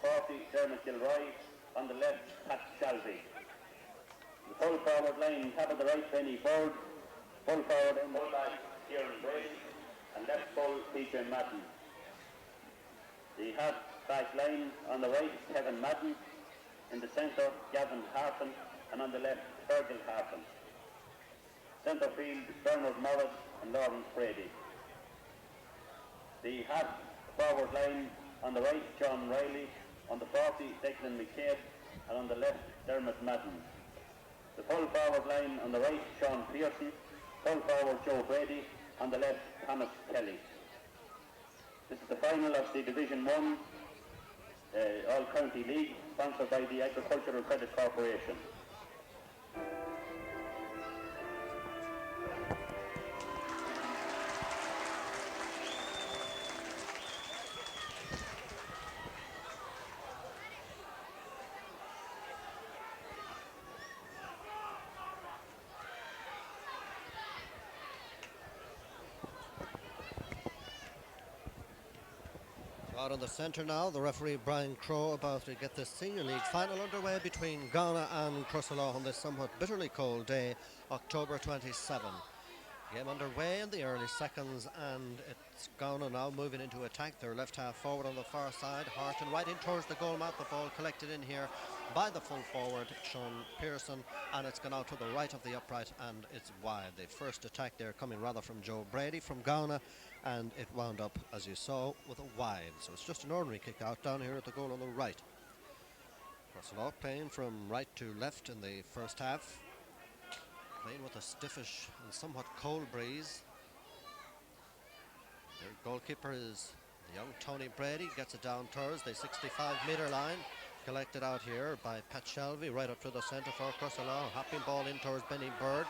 40, Dermot Gilroy. On the left, Pat Shalvey. The full forward line, top of the right, Benny Ford. Full forward in the back, Kieran Brady. And left full, Peter Madden. The half back line, on the right, Kevin Madden. In the centre, Gavin Harpen. And on the left, Virgil Harpen. Centre field, Bernard Morris and Lawrence Brady. The half forward line, on the right, John Riley. On the 40, Declan McCabe. And on the left, Dermot Madden. The full forward line, on the right, Sean Pearson. Full forward, Joe Brady. On the left, Thomas Kelly. This is the final of the Division 1 All-County League, sponsored by the Agricultural Credit Corporation. Out in the centre now, the referee Brian Crowe about to get the Senior League final underway between Gowna and Crosserlough on this somewhat bitterly cold day, October 27. Game underway in the early seconds, and it's Gowna now moving into attack. Their left half forward on the far side, Harton right in towards the goal mouth. The ball collected in here by the full forward Sean Pearson, and it's gone out to the right of the upright and it's wide. The first attack there coming rather from Joe Brady from Gowna, and it wound up, as you saw, with a wide. So it's just an ordinary kick out down here at the goal on the right. Crosserlough playing from right to left in the first half, playing with a stiffish and somewhat cold breeze. Their goalkeeper is the young Tony Brady, gets it down towards the 65-metre line, collected out here by Pat Shalvey right up to the centre for Crosserlough. Hopping ball in towards Benny Bird,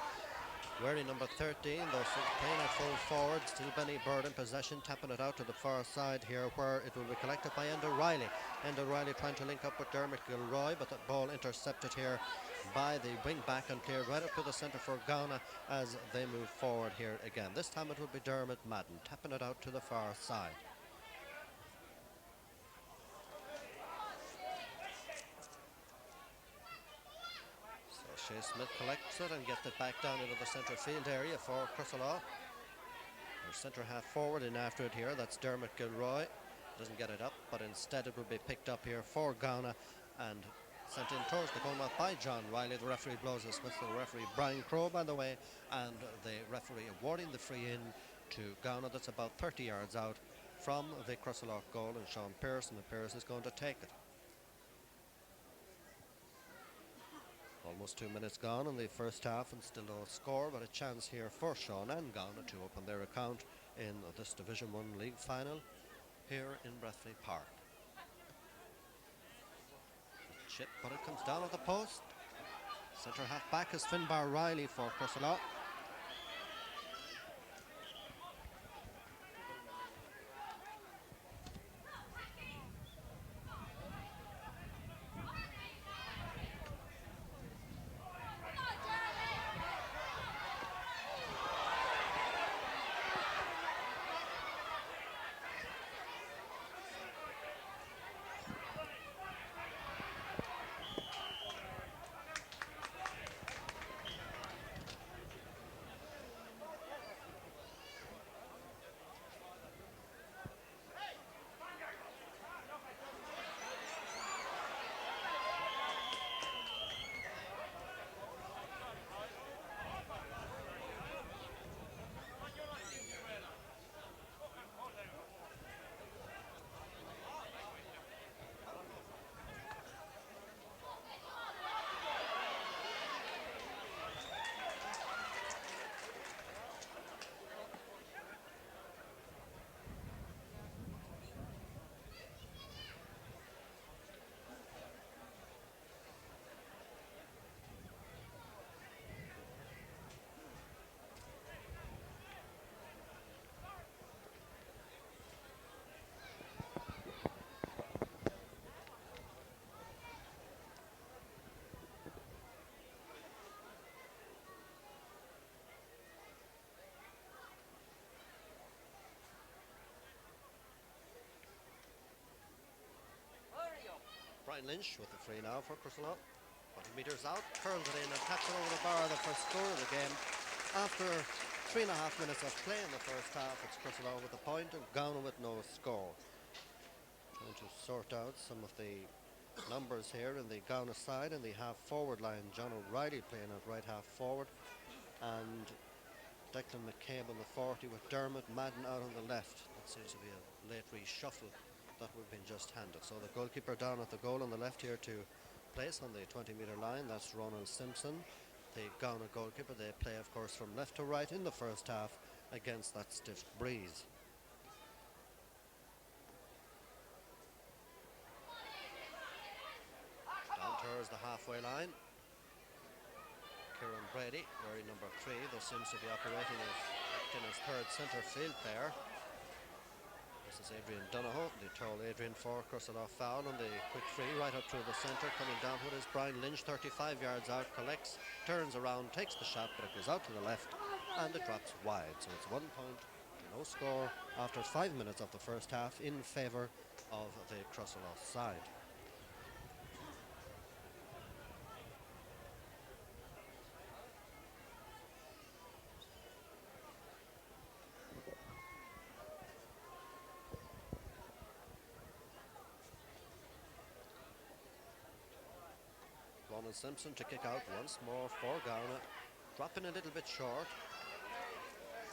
wearing number 13, though playing at full forward. Still Benny Bird in possession, tapping it out to the far side here, where it will be collected by Enda Riley. Enda Riley trying to link up with Dermot Gilroy, but the ball intercepted here by the wing back and cleared right up to the centre for Gowna as they move forward here again. This time it will be Dermot Madden tapping it out to the far side. Shea Smith collects it and gets it back down into the centre field area for Crosserlough. Their centre half forward in after it here, that's Dermot Gilroy. Doesn't get it up, but instead it will be picked up here for Gowna and sent in towards the goal mouth by John Riley. The referee blows his whistle. The referee Brian Crowe, by the way, and the referee awarding the free in to Gowna. That's about 30 yards out from the Crosserlough goal, and Sean Pearson, and Pearson is going to take it. Almost 2 minutes gone in the first half and still no score, but a chance here for Sean and Gowna to open their account in this Division 1 League final here in Breffni Park. Chip, but it comes down at the post. Centre half back is Finbar Riley for Crosserlough. Brian Lynch with the free now for Crosserlough. 20 metres out, curls it in and taps it over the bar, the first score of the game. After 3.5 minutes of play in the first half, it's Crosserlough with a point and Gowna with no score. Trying to sort out some of the numbers here in the Gowna side in the half forward line. John O'Reilly playing at right half forward, and Declan McCabe on the 40 with Dermot Madden out on the left. That seems to be a late reshuffle that we've been just handed. So the goalkeeper down at the goal on the left here to place on the 20-metre line, that's Ronan Simpson. The Gowna goalkeeper, they play of course from left to right in the first half against that stiff breeze. Down towards the halfway line, Kieran Brady, wearing number 3, though seems to be operating as acting as third centre field player. This is Adrian Donohoe, the tall Adrian for Crosserlough foul on the quick free right up through the centre. Coming down with is Brian Lynch, 35 yards out, collects, turns around, takes the shot, but it goes out to the left and it drops wide. So it's 1 point, no score after 5 minutes of the first half in favour of the Crosserlough side. Ronan Simpson to kick out once more for Gowna, dropping a little bit short.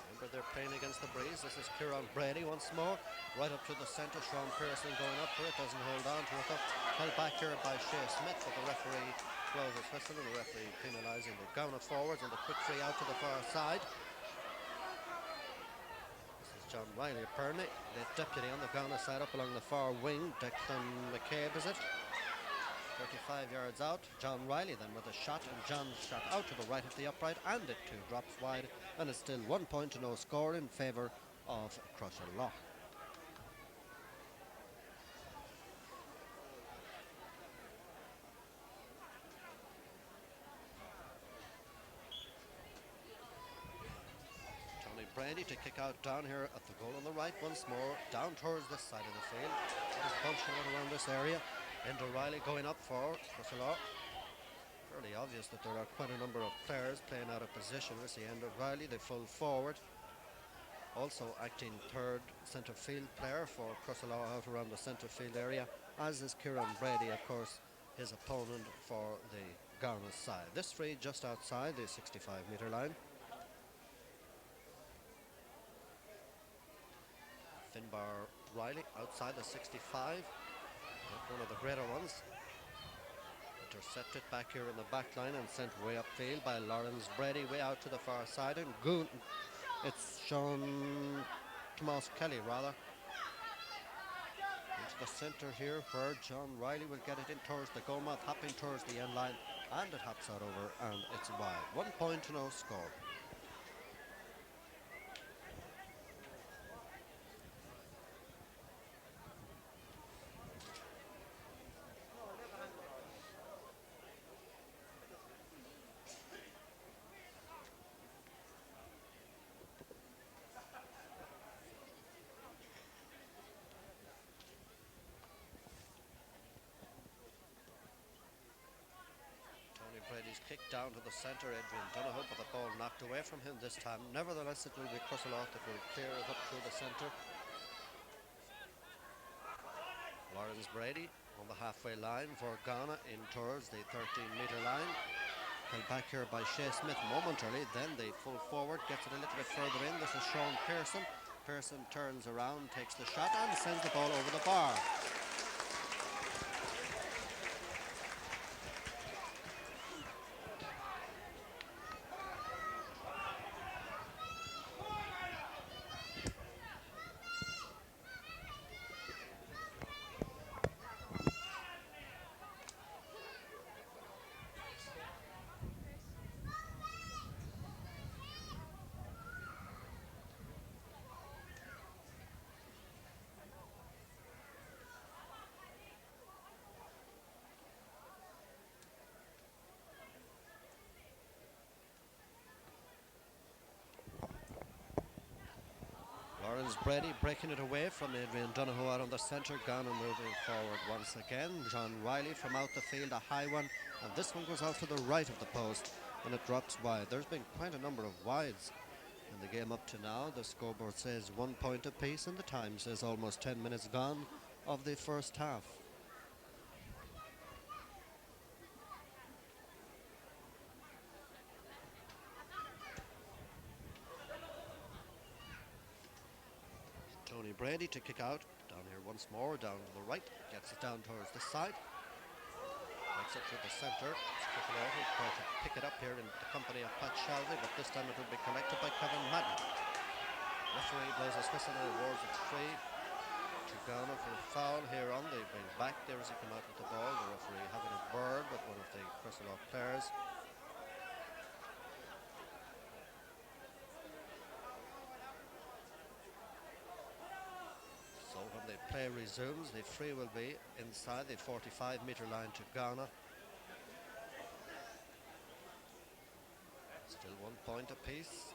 Remember, they're playing against the breeze. This is Kieran Brady once more, right up to the centre. Sean Pearson going up for it, doesn't hold on to it. Held back here by Shea Smith, but the referee blows his whistle, and the referee penalising the Gowna forwards, and the quick free out to the far side. This is John Riley apparently, the deputy on the Gowna side up along the far wing. Declan McCabe is it? 35 yards out. John Riley then with a shot, and John's shot out to the right of the upright, and it too drops wide, and it's still 1 point to no score in favour of Crosserlough. Tony Brady to kick out down here at the goal on the right once more, down towards this side of the field. There's bunching out around this area. Enda Riley going up for Crosserlough. Fairly obvious that there are quite a number of players playing out of position. We see Enda Riley, the full forward, also acting third centre field player for Crosserlough out around the centre field area, as is Kieran Brady, of course, his opponent for the Gowna side. This free just outside the 65-metre line. Finbar Riley outside the 65. One of the greater ones. Intercepted back here in the back line and sent way upfield by Lawrence Brady, way out to the far side, and it's Sean Tomas Kelly rather into the centre here, where John Riley will get it in towards the goal mouth, hopping towards the end line, and it hops out over and it's wide. 1 point to no score. Brady's kick down to the centre, Adrian Donohoe, but the ball knocked away from him this time. Nevertheless, it will be Crosserlough that will clear it up through the centre. Lawrence Brady on the halfway line for Gowna in towards the 13-metre line. Held back here by Shea Smith momentarily, then the full forward gets it a little bit further in. This is Sean Pearson. Pearson turns around, takes the shot and sends the ball over the bar. Brady breaking it away from Adrian Donoghue out on the centre. Gowna moving forward once again. John Riley from out the field, a high one, and this one goes out to the right of the post and it drops wide. There's been quite a number of wides in the game up to now. The scoreboard says 1 point apiece and the time says almost 10 minutes gone of the first half. Tony Brady to kick out, down here once more, down to the right, gets it down towards the side, makes it to the centre, Crosserlough will try to pick it up here in the company of Pat Shelby, but this time it will be collected by Cavan Madden. Referee blows his whistle and awards it free to Gowna for a foul here on the wing back there as he came out with the ball. The referee having a word with one of the Crosserlough players. So when the play resumes, the free will be inside the 45-metre line to Gowna. Still 1 point apiece.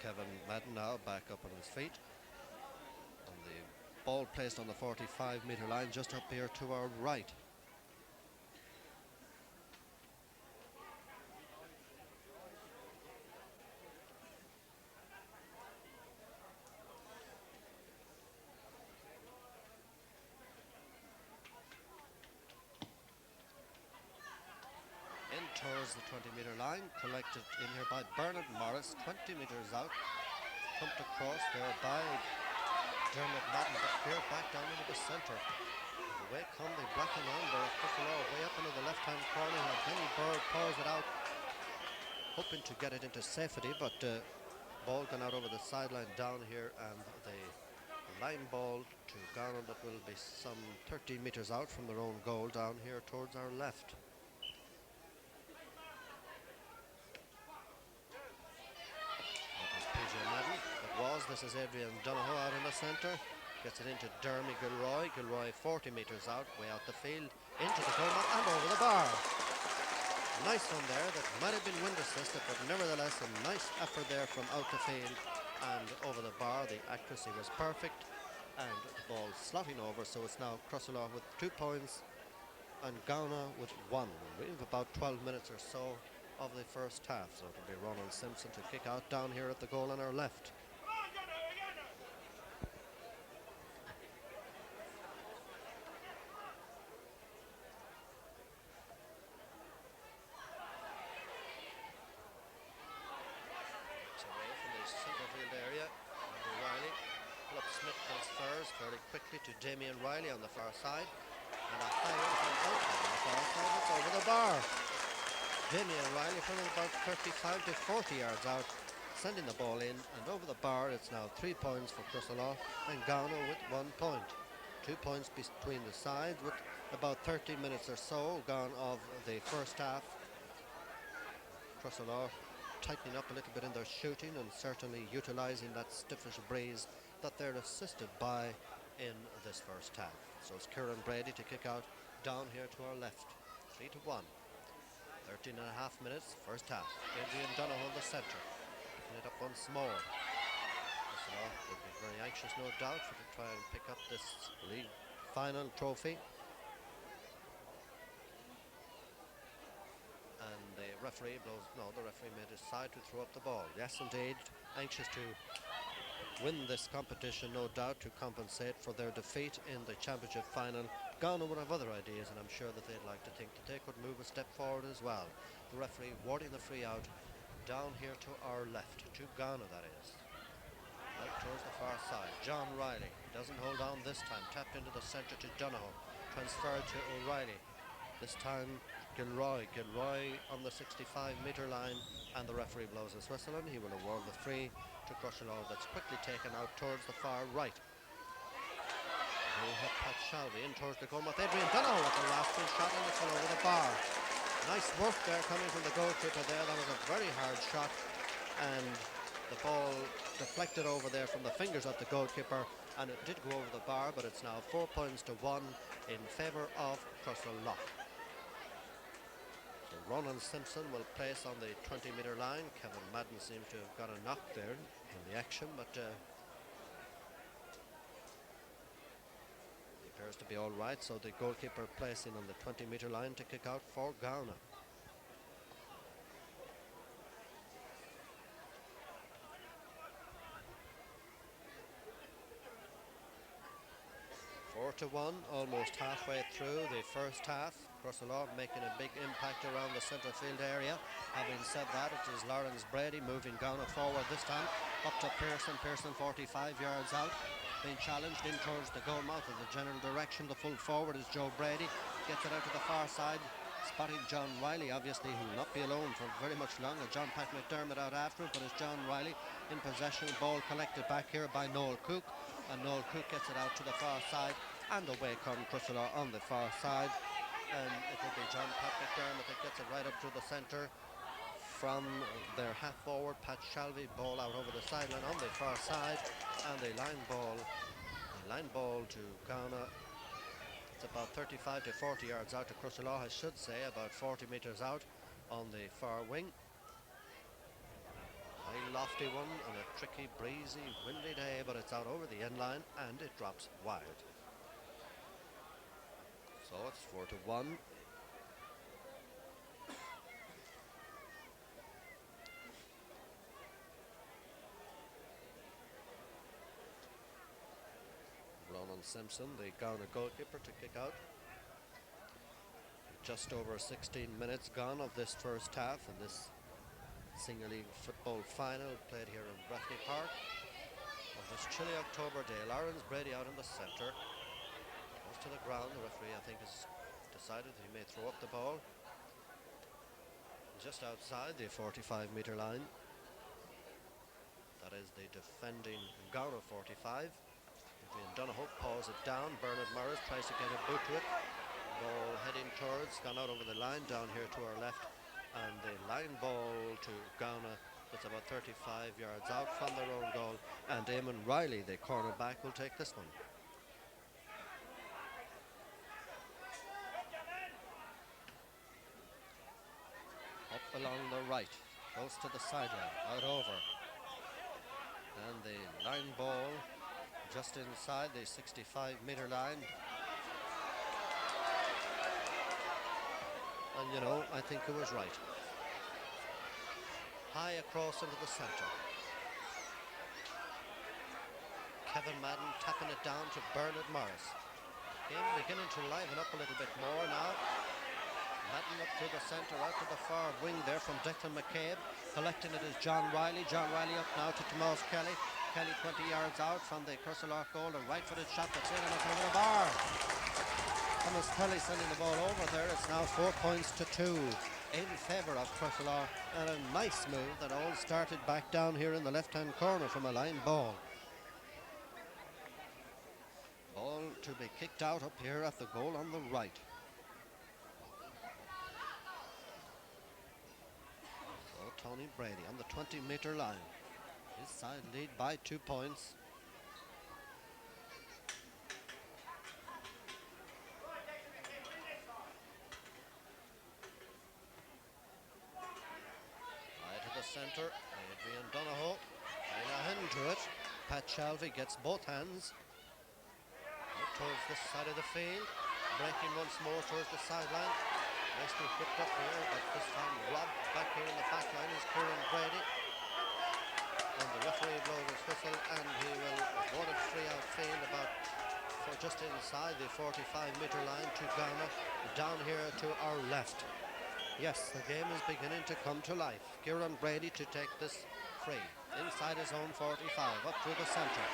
Cavan Madden now back up on his feet. And the ball placed on the 45-metre line just up here to our right. In towards the 20-metre line, collected in here by Bernard Morris, 20 metres out, pumped across there by Dermot Madden, but cleared back down into the centre. And away come the black and amber of Crosserlough, way up into the left-hand corner, and Benny Bird pours it out, hoping to get it into safety, but ball gone out over the sideline down here, and the line ball to Gowna that will be some 13 metres out from their own goal down here towards our left. This is Adrian Donoghue out in the centre, gets it into Dermy Gilroy. Gilroy 40 metres out, way out the field, into the goal and over the bar. Nice one there, that might have been wind assisted, but nevertheless a nice effort there from out the field and over the bar. The accuracy was perfect and the ball slotting over, so it's now Crosserlough with 2 points and Gowna with 1. We have about 12 minutes or so of the first half, so it'll be Ronan Simpson to kick out down here at the goal on our left. Very quickly to Damien Riley on the far side, and a high one from outside on the far side, it's over the bar. Damien Riley from about 35 to 40 yards out, sending the ball in, and over the bar it's now 3 points for Crosserlough and Gowna with 1 point. 2 points between the sides with about 30 minutes or so gone of the first half. Crosserlough tightening up a little bit in their shooting and certainly utilising that stiffish breeze that they're assisted by in this first half. So it's Kieran Brady to kick out down here to our left. 3-1. 13 and a half minutes, first half. Adrian Donoghue in the centre, picking it up once more. Crosserlough will be very anxious, no doubt, to try and pick up this league final trophy. And the referee blows, no, the referee may decide to throw up the ball. Yes, indeed, anxious to win this competition, no doubt, to compensate for their defeat in the championship final. Gowna would have other ideas, and I'm sure that they'd like to think that they could move a step forward as well. The referee warding the free out down here to our left, to Gowna that is. Out towards the far side, John Riley doesn't hold on this time, tapped into the centre to Donoghue, transferred to O'Reilly. This time Gilroy on the 65-metre line, and the referee blows his whistle and he will award the free to Crosserlough. That's quickly taken out towards the far right. We have Pat Shelby in towards the goal with Adrian Donoghue with the last full shot, and it's all over the bar. Nice work there coming from the goalkeeper there. That was a very hard shot, and the ball deflected over there from the fingers of the goalkeeper and it did go over the bar, but it's now 4 points to 1 in favour of Crosserlough. So Ronan Simpson will place on the 20-metre line. Kevin Madden seems to have got a knock there in the action, but he appears to be all right. So the goalkeeper placing on the 20-metre line to kick out for Gowna. 4-1, almost halfway through the first half. Crosserlough making a big impact around the centre field area. Having said that, it is Lawrence Brady moving Gowna forward this time. Up to Pearson. Pearson 45 yards out. Being challenged in towards the goal mouth of the general direction. The full forward is Joe Brady. Gets it out to the far side. Spotting John Riley, obviously, who will not be alone for very much longer. John Pat McDermott out after it, but it's John Riley in possession. Ball collected back here by Noel Cook. And Noel Cook gets it out to the far side. And away come Crosserlough on the far side. And it will be John Pat McDermott that gets it right up to the centre from their half forward, Pat Shelby. Ball out over the sideline on the far side. And the line ball to Gowna. It's about 35 to 40 yards out to Crosserlough, I should say, about 40 metres out on the far wing. A lofty one on a tricky, breezy, windy day, but it's out over the end line and it drops wide. So it's 4-1. Ronan Simpson, the Gowna goalkeeper, to kick out. Just over 16 minutes gone of this first half in this Senior League football final played here in Breffni Park on this chilly October day. Lawrence Brady out in the centre. Goes to the ground. The referee, I think, has decided he may throw up the ball. Just outside the 45-metre line. That is the defending Gowna 45. Adrian Donohoe paws it down. Bernard Morris tries to get a boot to it. Ball heading towards, gone out over the line down here to our left. And the line ball to Gowna. It's about 35 yards out from their own goal. And Eamon Riley, the cornerback, will take this one. Up along the right, close to the sideline, out over. And the line ball just inside the 65-metre line. And you know, I think he was right. High across into the centre. Kevin Madden tapping it down to Bernard Morris. Game beginning to liven up a little bit more now. Madden up through the centre, out to the far wing there from Declan McCabe. Collecting it is John Riley. John Riley up now to Tomas Kelly. Kelly 20 yards out from the Crosserlough goal. A right-footed shot that's in and it's over the bar. Thomas Kelly sending the ball over there. It's now 4 points to 2 in favour of Crosserlough. And a nice move that all started back down here in the left-hand corner from a line ball. Ball to be kicked out up here at the goal on the right. So Tony Brady on the 20-metre line. His side lead by 2 points. Centre, Adrian Donohoe, and a hand to it. Pat Shelby gets both hands out towards this side of the field, breaking once more towards the sideline. Nicely whipped up here, but this time robbed back here in the back line is Kieran Brady. And the referee blows his whistle, and he will award a free outfield about for just inside the 45-metre line to Gowna, down here to our left. Yes, the game is beginning to come to life. Kieran Brady to take this free inside his own 45, up through the centre.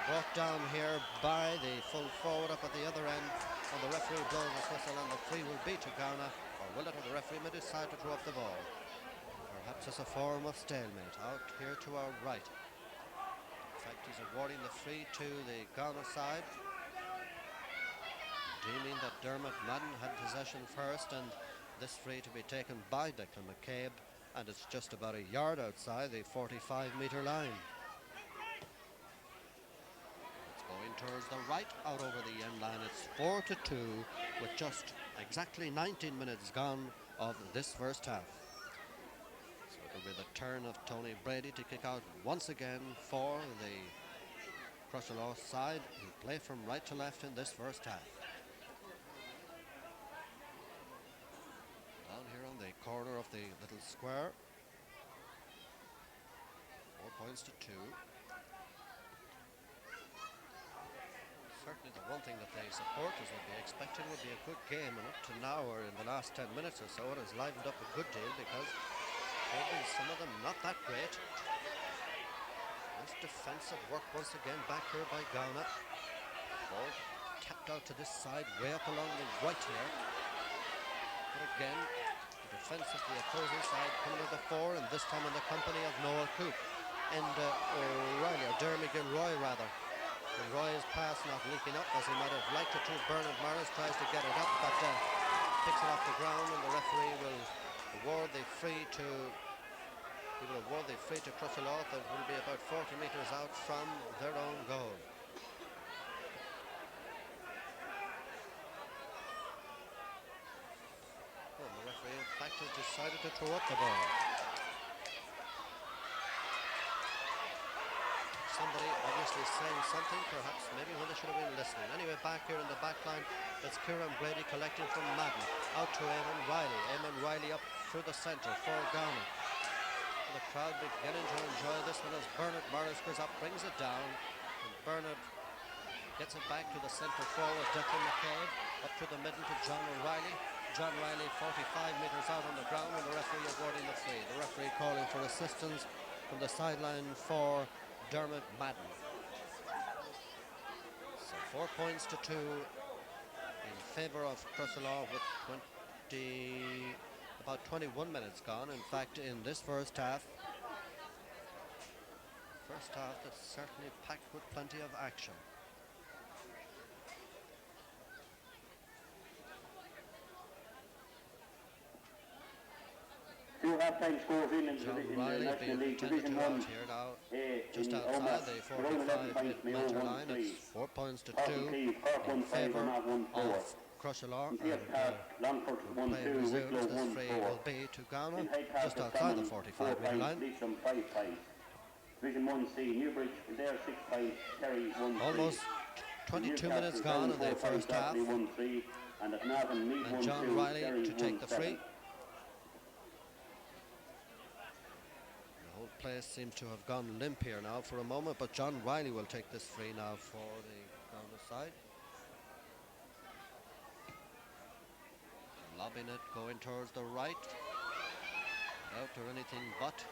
Brought down here by the full forward up at the other end. And the referee blows his whistle, and the free will be to Gowna, or will it? The referee may decide to throw up the ball. Perhaps it's a form of stalemate out here to our right. In fact, he's awarding the free to the Gowna side, deeming that Dermot Madden had possession first, and this free to be taken by Declan McCabe, and it's just about a yard outside the 45-metre line. It's going going towards the right, out over the end line. It's 4-2 with just exactly 19 minutes gone of this first half. So it'll be the turn of Tony Brady to kick out once again for the Crosserlough side, who play from right to left in this first half. Down here on the corner of the little square. 4-2. Certainly the one thing that the supporters would be expecting would be a good game, and up to now, or in the last 10 minutes or so, it has livened up a good deal because maybe some of them not that great. Nice defensive work once again back here by Gowna. Ball tapped out to this side, way up along the right here. But again, the defence of the opposing side coming to the fore, and this time in the company of Noel Coop and O'Reilly, or Dermot Gilroy rather. Roy's pass not leaking up as he might have liked it to. Bernard Morris tries to get it up, but picks it off the ground, and the referee will award the free to Crosserlough. That will be about 40 metres out from their own goal. Well, the referee in fact has decided to throw up the ball. Somebody obviously saying something, perhaps maybe when they should have been listening. Anyway, back here in the back line, it's Kieran Brady collecting from Madden. Out to Eamon Riley. Eamon Riley up through the centre for Gowna. The crowd beginning to enjoy this one as Bernard Morris goes up, brings it down. And Bernard gets it back to the centre forward, Declan McCabe. Up to the middle to John O'Reilly. John Riley 45 metres out on the ground, and the referee awarding the free. The referee calling for assistance from the sideline for Dermot Madden. So 4-2 in favour of Crosserlough with about 21 minutes gone. In fact, in this first half that's certainly packed with plenty of action. Two half-time scores in the National League Division 1. Here now, just outside the 45-metre line. It's 4-2 in favour of Crosserlough, and play resumes. This free will be to Gowna, just outside the 45-metre line. Division 1C, Newbridge, there 6 points, Kerry 1-3. Almost 22 minutes gone in the first half, and John Riley to take the free. Place seems to have gone limp here now for a moment, but John Riley will take this free now for the Gowna side. Lobbing it, going towards the right. Out or anything but.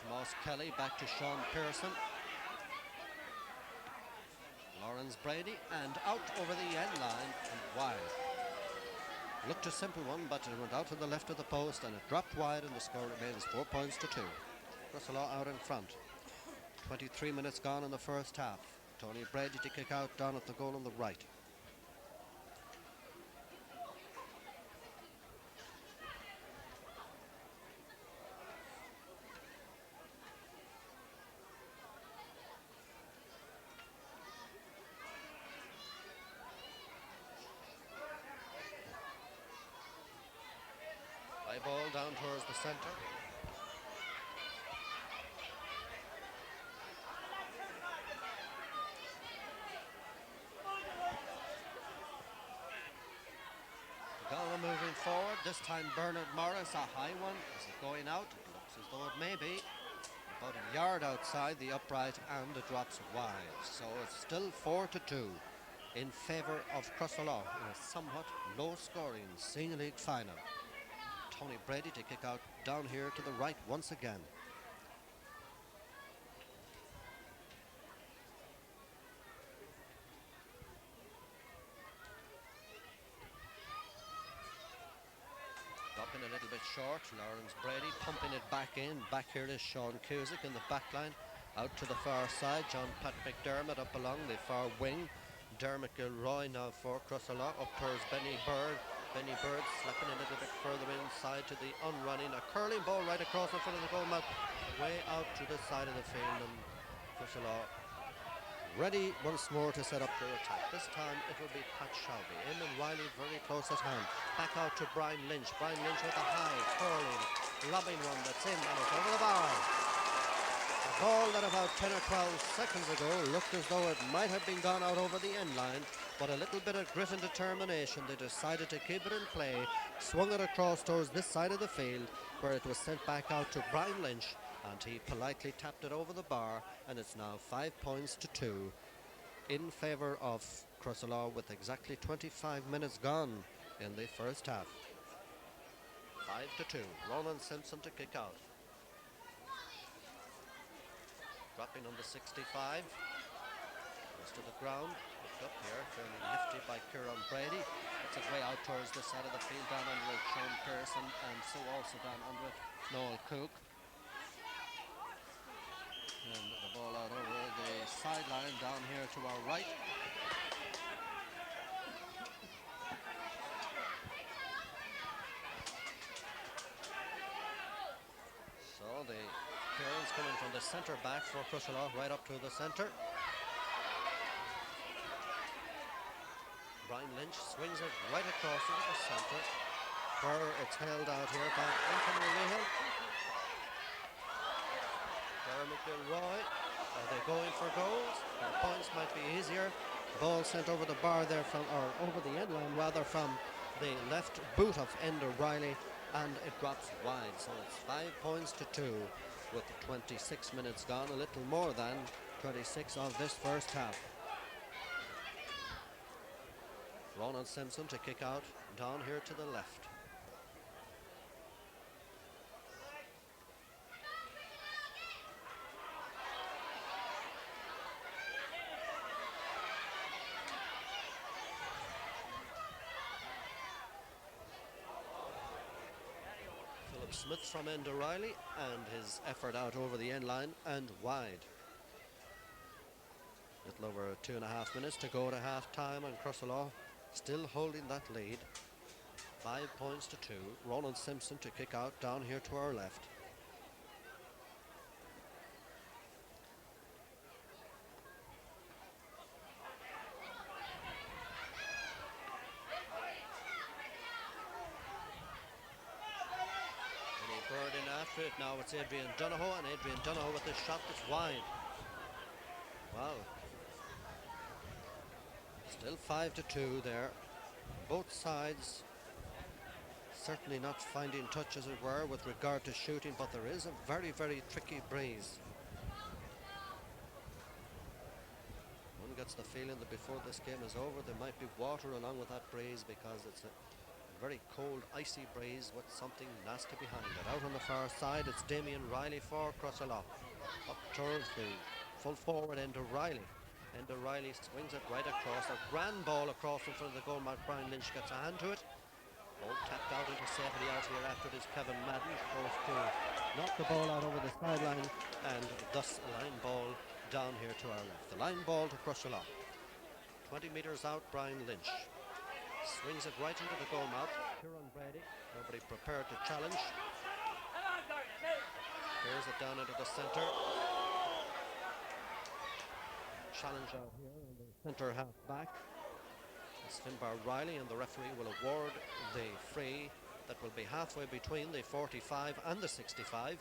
Tomas Kelly back to Sean Pearson. Lawrence Brady, and out over the end line and wide. Looked a simple one, but it went out to the left of the post and it dropped wide, and the score remains 4-2. Crosserlough out in front. 23 minutes gone in the first half. Tony Brady to kick out down at the goal on the right. High ball down towards the centre. Moving forward, this time Bernard Morris, a high one. Is it going out? It looks as though it may be. About a yard outside the upright, and it drops wide. So it's still 4-2 in favour of Crosserlough in a somewhat low-scoring senior league final. Tony Brady to kick out down here to the right once again. A little bit short. Lawrence Brady pumping it back in. Back here is Sean Cusick in the back line. Out to the far side, John Pat McDermott up along the far wing. Dermot Gilroy now for Crosserlough. Up towards Benny Bird. Benny Bird slapping a little bit further inside to the unrunning. A curling ball right across in front of the goal mouth. Way out to the side of the field, and Crosserlough ready once more to set up their attack. This time it will be Pat Shelby. Eamon Riley very close at hand. Back out to Brian Lynch. Brian Lynch with a high, curling, lobbing one that's in and it's over the bar. A ball that about 10 or 12 seconds ago looked as though it might have been gone out over the end line, but a little bit of grit and determination, they decided to keep it in play, swung it across towards this side of the field, where it was sent back out to Brian Lynch, and he politely tapped it over the bar, and it's now 5 points to 2 in favour of Crosserlough with exactly 25 minutes gone in the first half. 5 to 2. Ronan Simpson to kick out. Dropping on the 65. Goes to the ground. Picked up here. Fairly lifted by Kieran Brady. It's its way out towards the side of the field. Down under it, Sean Pearson. And so also down under it, Noel Cook. And the ball out over the sideline down here to our right. So the clearance coming from the centre back for Crosserlough right up to the centre. Brian Lynch swings it right across into the centre, where it's held out here by Anthony Lehill. McIlroy, are they going for goals? Their points might be easier. Ball sent over the bar there from, or over the end line rather, from the left boot of Enda Riley, and it drops wide. So it's 5 points to 2 with 26 minutes gone, a little more than 26 of this first half. Ronan Simpson to kick out down here to the left. Smith from Enda Riley, and his effort out over the end line and wide. Little over 2.5 minutes to go to half time, and Crosserlough still holding that lead. 5 points to 2. Ronan Simpson to kick out down here to our left. Bird in after it. Now it's Adrian Donohoe, and Adrian Donohoe with a shot that's wide. Wow. Still 5 to 2 there. Both sides certainly not finding touch, as it were, with regard to shooting, but there is a very, very tricky breeze. One gets the feeling that before this game is over, there might be water along with that breeze, because it's a very cold, icy breeze with something nasty behind it. Out on the far side, it's Damien Riley for Crosserlough. Up towards the full forward Enda Riley. Enda Riley swings it right across. A grand ball across in front of the goal mark. Brian Lynch gets a hand to it. Ball tapped out into safety out here after this. Cavan goes to knock the ball out over the sideline, and thus a line ball down here to our left. The line ball to Crosserlough. 20 metres out, Brian Lynch swings it right into the goal mouth. Kieran Brady, nobody prepared to challenge. Clears it down into the centre. Challenge out here on the centre half back. It's Finbar Riley, and the referee will award the free that will be halfway between the 45 and the 65.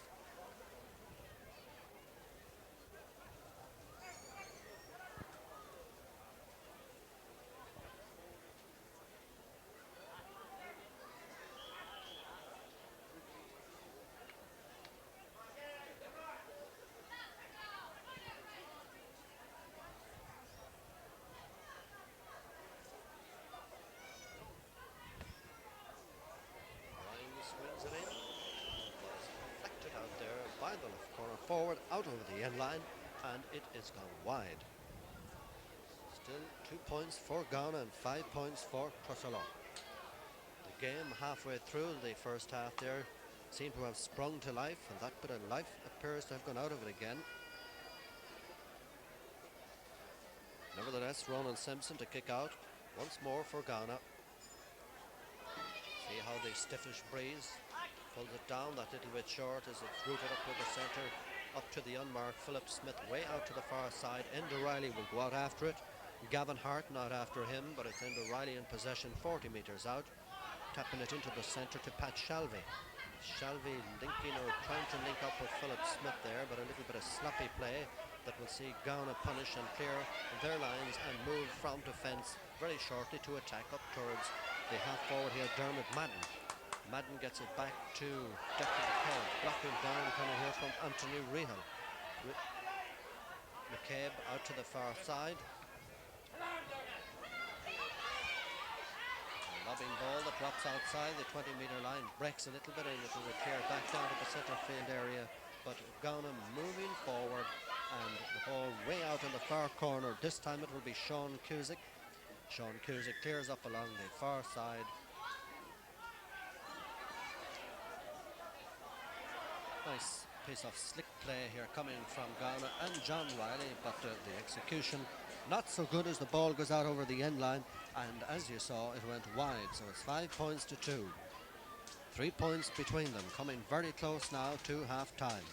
The left corner forward out over the end line, and it is gone wide. Still 2 points for Gowna and 5 points for Crosserlough. The game halfway through the first half there seemed to have sprung to life, and that bit of life appears to have gone out of it again. Nevertheless, Ronan Simpson to kick out once more for Gowna. See how the stiffish breeze pulls it down that little bit short as it's rooted up to the centre. up to the unmarked Philip Smith way out to the far side. Enda Riley will go out after it. Gavin Hart not after him, but it's Enda Riley in possession 40 metres out, tapping it into the centre to Pat Shalvey. Shalvey linking or trying to link up with Philip Smith there, but a little bit of sloppy play that will see Gowna punish and clear their lines and move from defence very shortly to attack up towards the half forward here, Dermot Madden. Madden gets it back to Declan McCabe, blocking down coming here from Anthony Rehal. McCabe out to the far side. Lobbing ball that drops outside the 20-metre line, breaks a little bit and it will clear back down to the centre field area, but Gowna moving forward and the ball way out in the far corner. This time it will be Sean Cusick. Sean Cusick clears up along the far side. Nice piece of slick play here coming from Gowna and John Riley, but the execution not so good as the ball goes out over the end line, and as you saw it went wide, so it's 5 points to 2. 3 points between them, coming very close now to half time.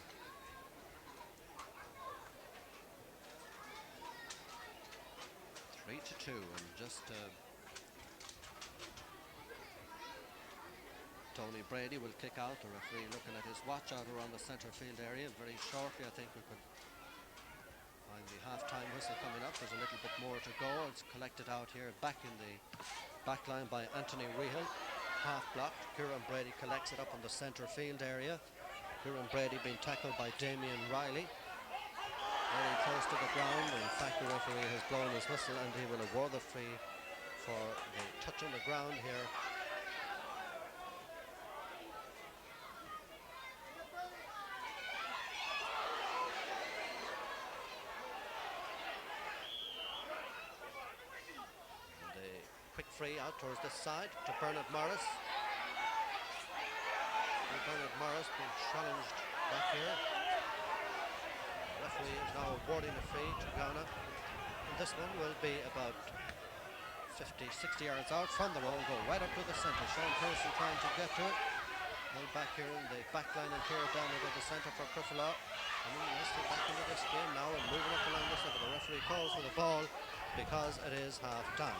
Three to 2, and just Tony Brady will kick out. The referee looking at his watch out around the centre field area. Very shortly I think we could find the half-time whistle coming up. There's a little bit more to go. It's collected out here back in the back line by Anthony Rehal. Half blocked. Kieran Brady collects it up on the centre field area. Kieran Brady being tackled by Damien Riley. Very close to the ground. In fact, the referee has blown his whistle and he will award the free for the touch on the ground here. Free out towards this side to Bernard Morris. And Bernard Morris being challenged back here. The referee is now awarding a free to Gowna. And this one will be about 50, 60 yards out from the wall, go right up to the centre. Sean Pearson trying to get to it. Held back here in the back line and clear down into the centre for Crosserlough. And then nicely back into this game now and moving up along this end. The referee calls for the ball because it is half time.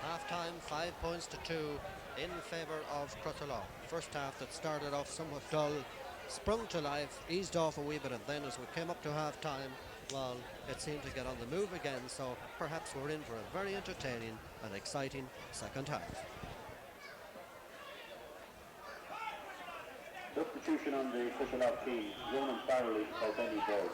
Half-time, 5 points to 2 in favour of Crosserlough. First half that started off somewhat dull, sprung to life, eased off a wee bit, and then as we came up to half-time, well, it seemed to get on the move again, so perhaps we're in for a very entertaining and exciting second half. Substitution on the Crosserlough team, Ronan Farrelly for Benny Board.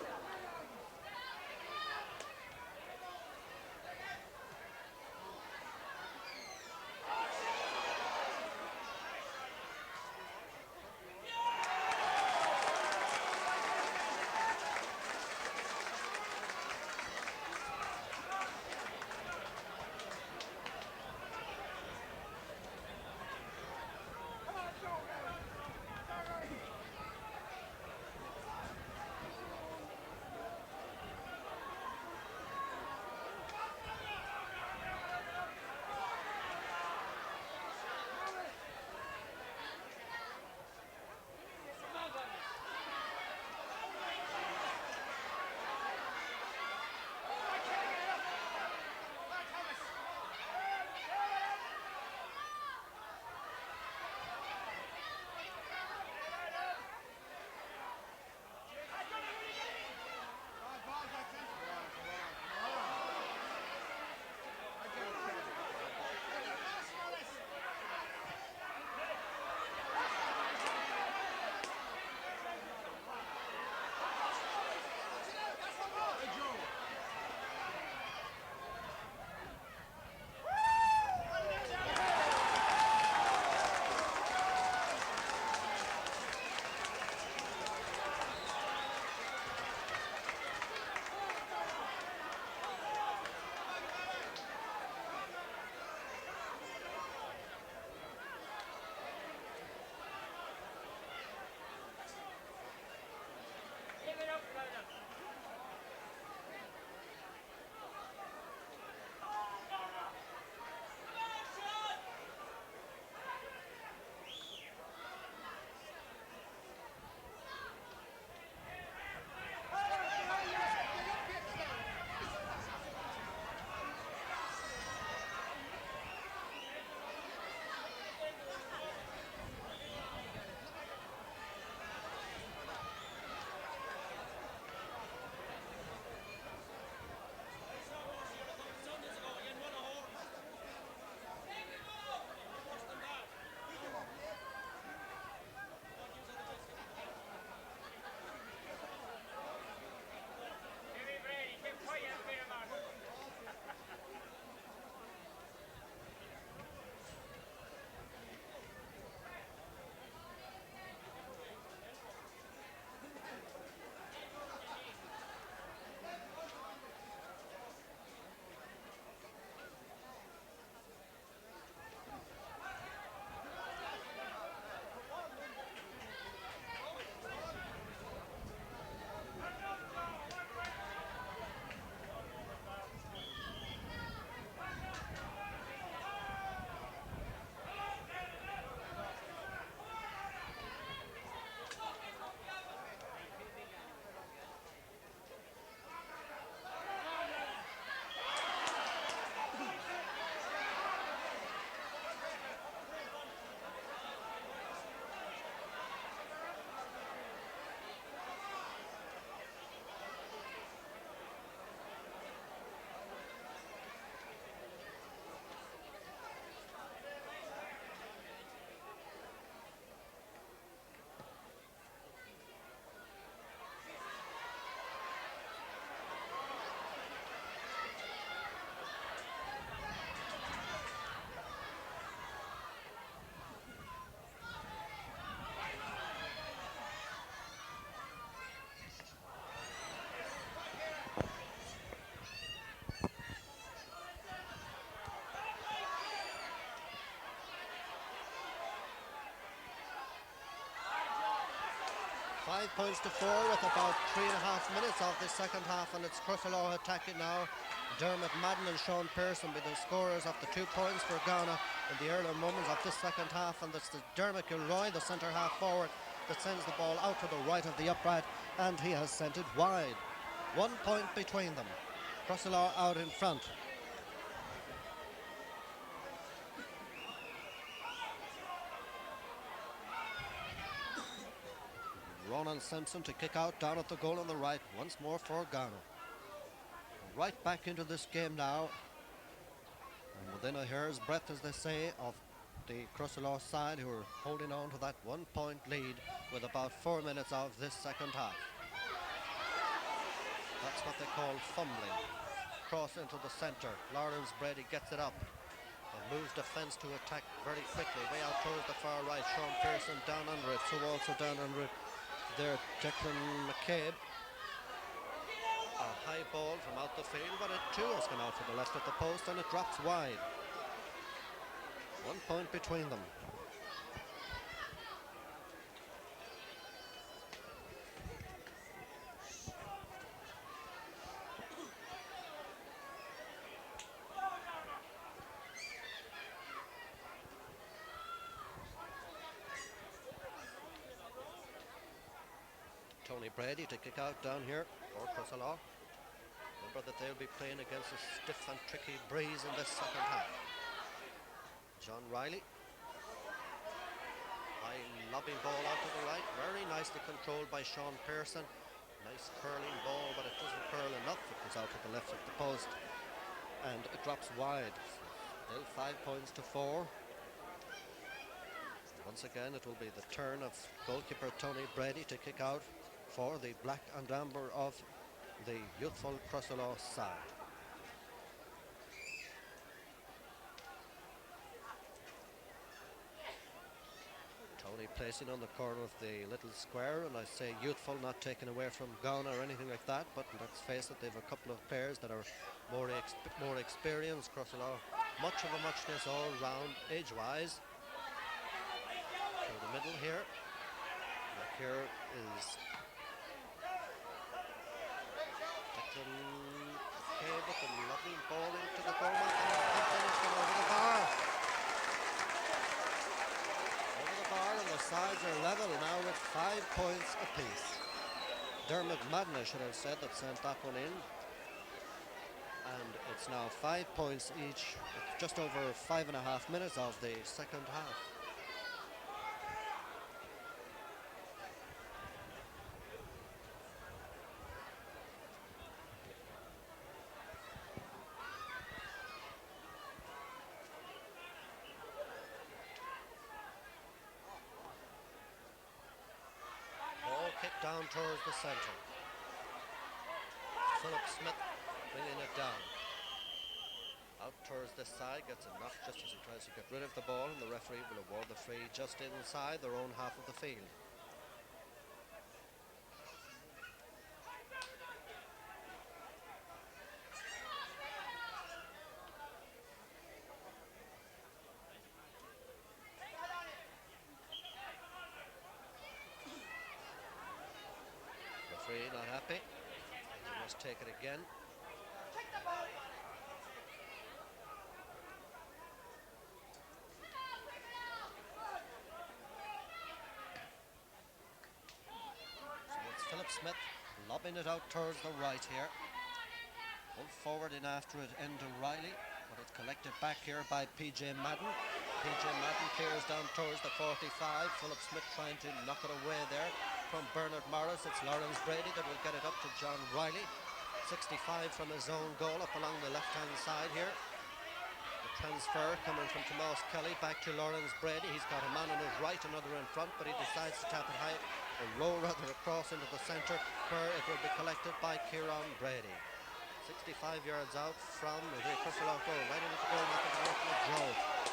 5 points to 4 with about 3.5 minutes of the second half, and it's Crosserlough attacking now. Dermot Madden and Sean Pearson be the scorers of the 2 points for Gowna in the earlier moments of this second half, and it's the Dermot Gilroy, the centre half forward, that sends the ball out to the right of the upright, and he has sent it wide. 1 point between them. Crosserlough out in front. Ronan Simpson to kick out down at the goal on the right, once more for Gowna. Right back into this game now, and within a hair's breadth, as they say, of the Crosserlough side, who are holding on to that 1 point lead with about 4 minutes of this second half. That's what they call fumbling. Cross into the centre. Lawrence Brady gets it up and moves defence to attack very quickly. Way out towards the far right. Sean Pearson down under it. So also down under it there, Declan McCabe. A high ball from out the field, but it too has gone out to the left of the post, and it drops wide. 1 point between them. Tony Brady to kick out down here for Crosserlough. Remember that they'll be playing against a stiff and tricky breeze in this second half. John Riley. High lobbing ball out to the right. Very nicely controlled by Sean Pearson. Nice curling ball, but it doesn't curl enough. It goes out to the left of the post, and it drops wide. Still 5 points to 4. Once again, it will be the turn of goalkeeper Tony Brady to kick out for the black and amber of the youthful Crosserlough side. Tony placing on the corner of the little square, and I say youthful, not taken away from Gowna or anything like that, but let's face it, they've a couple of players that are more experienced. Crosserlough, much of a muchness all round age-wise. Through the middle here. Back here is okay, but the lovely ball into the goal, and it's gone over the bar. Over the bar, and the sides are level now with 5 points apiece. Dermot Madden, I should have said, that sent that one in. And it's now 5 points each, just over 5.5 minutes of the second half. Down towards the centre. Philip Smith bringing it down. Out towards this side, gets a knock just as he tries to get rid of the ball, and the referee will award the free just inside their own half of the field. Not happy. He must take it again. So it's Philip Smith lobbing it out towards the right here. Pulled forward in after it into Riley, but it's collected back here by PJ Madden. PJ Madden clears down towards the 45. Philip Smith trying to knock it away there from Bernard Morris. It's Lawrence Brady that will get it up to John Riley. 65 from his own goal up along the left-hand side here. The transfer coming from Tomas Kelly back to Lawrence Brady. He's got a man on his right, another in front, but he decides to tap it high, or low rather, across into the centre, where it will be collected by Kieran Brady. 65 yards out from the Crosserlough goal, right into the goal, not the direction of Joe.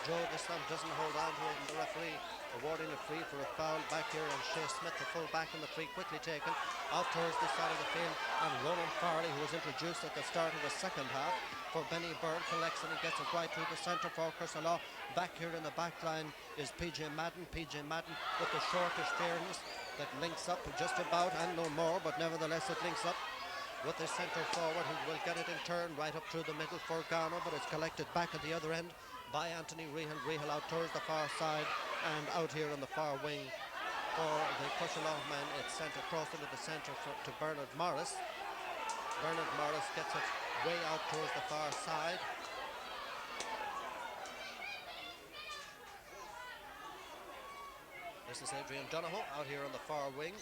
Joe this time doesn't hold on to it, and the referee awarding a free for a foul back here, and Shea Smith, the full back, and the free quickly taken out towards the side of the field, and Ronan Farley, who was introduced at the start of the second half for Benny Bird, collects it and gets it right through the centre for Crosserlough. Back here in the back line is PJ Madden with the shortish fairness that links up just about, and no more, but nevertheless it links up with the centre forward, who will get it in turn right up through the middle for Gowna, but it's collected back at the other end by Anthony Rehal. Rehal out towards the far side, and out here on the far wing for the Crosserlough men, it's sent across into the centre to Bernard Morris. Bernard Morris gets it way out towards the far side. This is Adrian Donohoe out here on the far wing.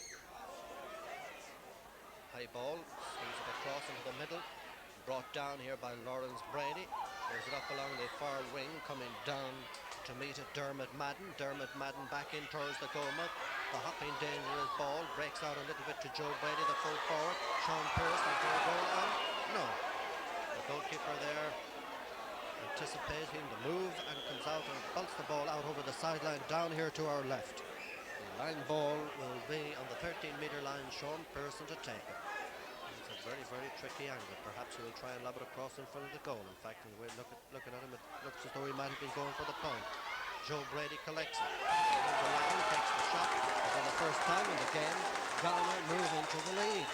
High ball, swings it across into the middle, brought down here by Lawrence Brady. There's it up along the far wing, coming down to meet it Dermot Madden. Dermot Madden back in towards the goal mouth. The hopping dangerous ball breaks out a little bit to Joe Brady, the full forward. Sean Pearce will go a goal on. No. The goalkeeper there anticipating the move and comes out and bunts the ball out over the sideline down here to our left. The line ball will be on the 13-metre line. Sean Pearson to take it. It's a very, very tricky angle. Perhaps he will try and lob it across in front of the goal. In fact, when we're looking at him, it looks as though he might have been going for the point. Joe Brady collects it. The line takes the shot. For the first time in the game, Gowna move into the lead.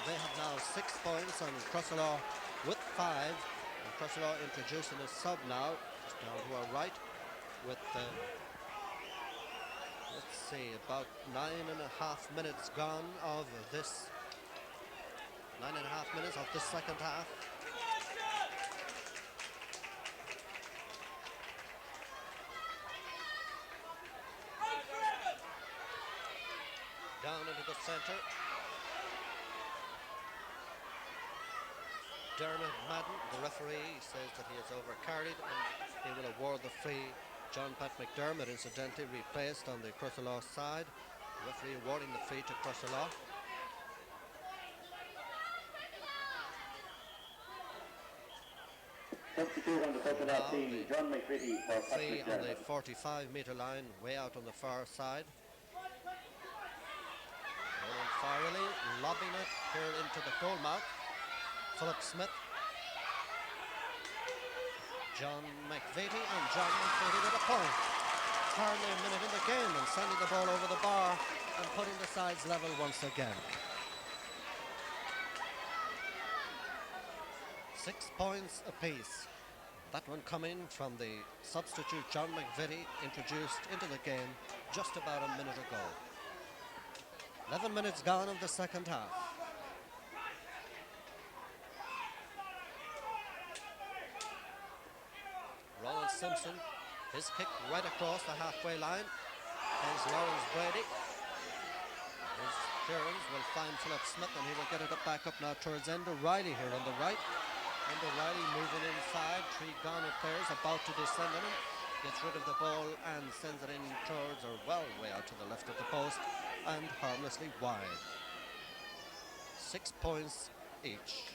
They have now 6 points on Crosserlough with 5. And Crosserlough introducing a sub now, just down to our right, with let's see, about 9.5 minutes gone of this. 9.5 minutes of this second half. Down into the centre. Dermot Madden, the referee, says that he is overcarried and he will award the free. John Pat McDermott, incidentally, replaced on the Crosserlough side. The referee awarding the free to Crosserlough. Substitute on the Crosserlough team, John McVitie for free on the 45-metre line, way out on the far side. Ronan Farley lobbing it here into the goal mouth. Philip Smith, John McVitie, and John McVitie with a point. Hardly a minute in the game and sending the ball over the bar and putting the sides level once again. 6 points apiece. That one coming from the substitute John McVitie, introduced into the game just about a minute ago. 11 minutes gone of the second half. Ronan Simpson, his kick right across the halfway line. There's Lawrence Brady. His clearance will find Philip Smith, and he will get it back up now towards Enda Riley here on the right. Enda Riley moving inside. 3 Gowna players about to descend on him. Gets rid of the ball and sends it in towards, or well, way out to the left of the post, and harmlessly wide. 6 points each.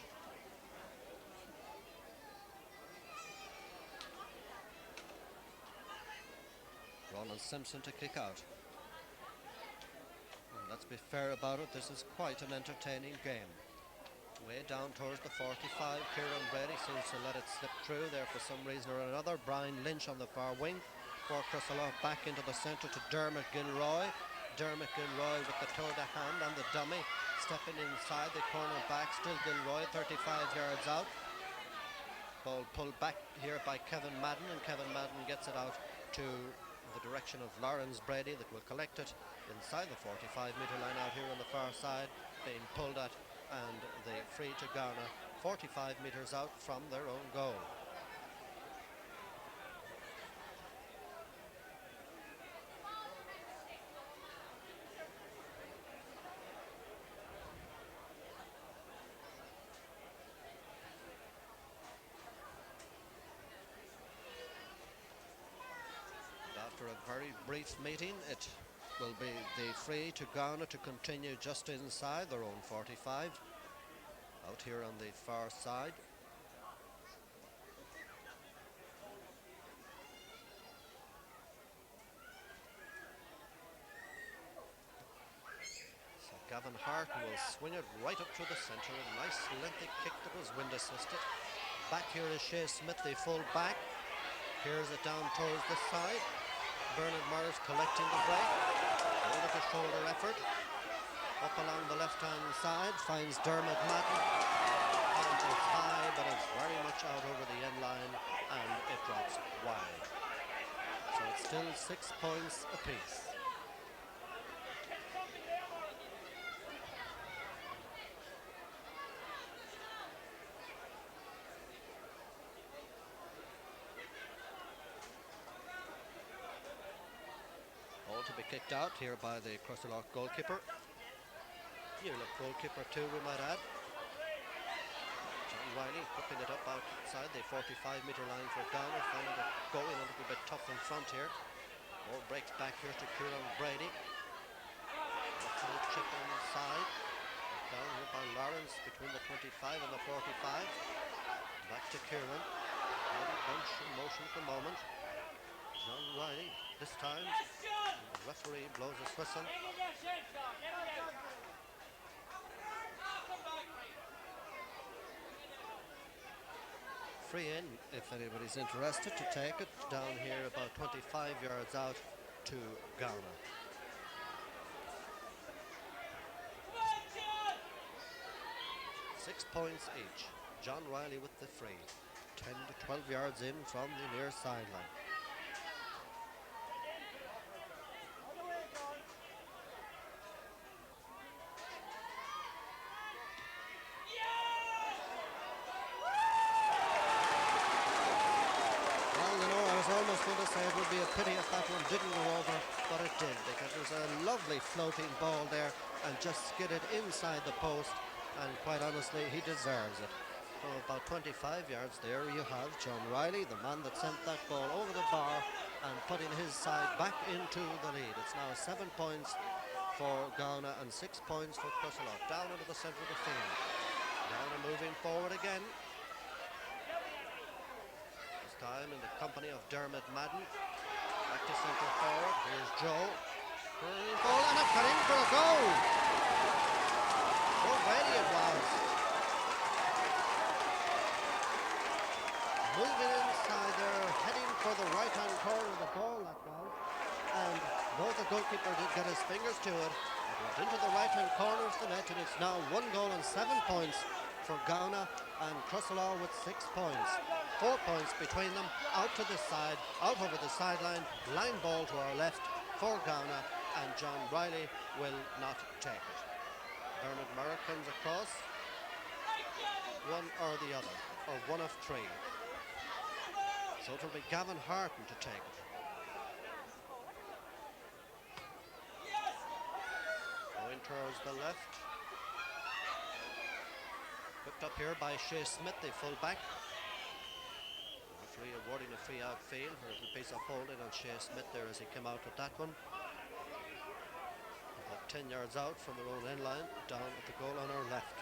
Ronan Simpson to kick out. And let's be fair about it, this is quite an entertaining game. Way down towards the 45, Kieran Brady seems to let it slip through there for some reason or another. Brian Lynch on the far wing for Crosserlough, back into the centre to Dermot Gilroy. Dermot Gilroy with the toe to hand and the dummy, stepping inside the corner back, still Gilroy, 35 yards out. Ball pulled back here by Kevin Madden, and Kevin Madden gets it out to the direction of Lawrence Brady, that will collect it inside the 45-metre line out here on the far side, being pulled at, and the free to Gowna, 45 metres out from their own goal. After a very brief meeting, it will be the free to Gowna to continue just inside their own 45. out here on the far side. So Gavin Hart will swing it right up through the centre. A nice lengthy kick that was wind assisted. Back here is Shea Smith, the full back. Here's it down towards the side. Bernard Morris collecting the break. A little shoulder effort. Up along the left-hand side, finds Dermot Madden. And it's high, but it's very much out over the end line, and it drops wide. So it's still 6 points apiece. All to be kicked out here by the Crosserlough goalkeeper. New look goalkeeper too, we might add. John Wiley whipping it up outside the 45-metre line for Gowna, finding it going a little bit tough in front here. Ball breaks back here to Kieran Brady. Little chip inside. Down here by Lawrence between the 25 and the 45. Back to Kieran. Bench in motion at the moment. John Wiley this time. The referee blows his whistle. Free in, if anybody's interested, to take it down here about 25 yards out to Gowna. Six points each. John Riley with the free. 10 to 12 yards in from the near sideline. It would be a pity if that one didn't go over, but it did, because it was a lovely floating ball there and just skidded inside the post, and quite honestly he deserves it. From about 25 yards there you have John Riley, the man that sent that ball over the bar and putting his side back into the lead. It's now 7 points for Gowna and 6 points for Crosserlough. Down into the centre of the field. Gowna moving forward again. Time in the company of Dermot Madden. Back to centre forward. Here's Joe. Ball and it got in for a goal. So ready it was. Moving inside there, heading for the right-hand corner of the ball, that was. And though the goalkeeper did get his fingers to it, it went into the right-hand corner of the net, and it's now 1 goal and 7 points for Gowna, and Crosserlough with 6 points. 4 points between them, out to this side, out over the sideline, line ball to our left for Gowna, and John Riley will not take it. Bernard Murray comes across, one or the other, or one of three. So it will be Gavin Harton to take it. Going towards the left. Picked up here by Shea Smith, the full-back. Referee awarding a free outfield. There's a piece of holding on Shea Smith there as he came out with that one. About 10 yards out from their own end line, down at the goal on our left.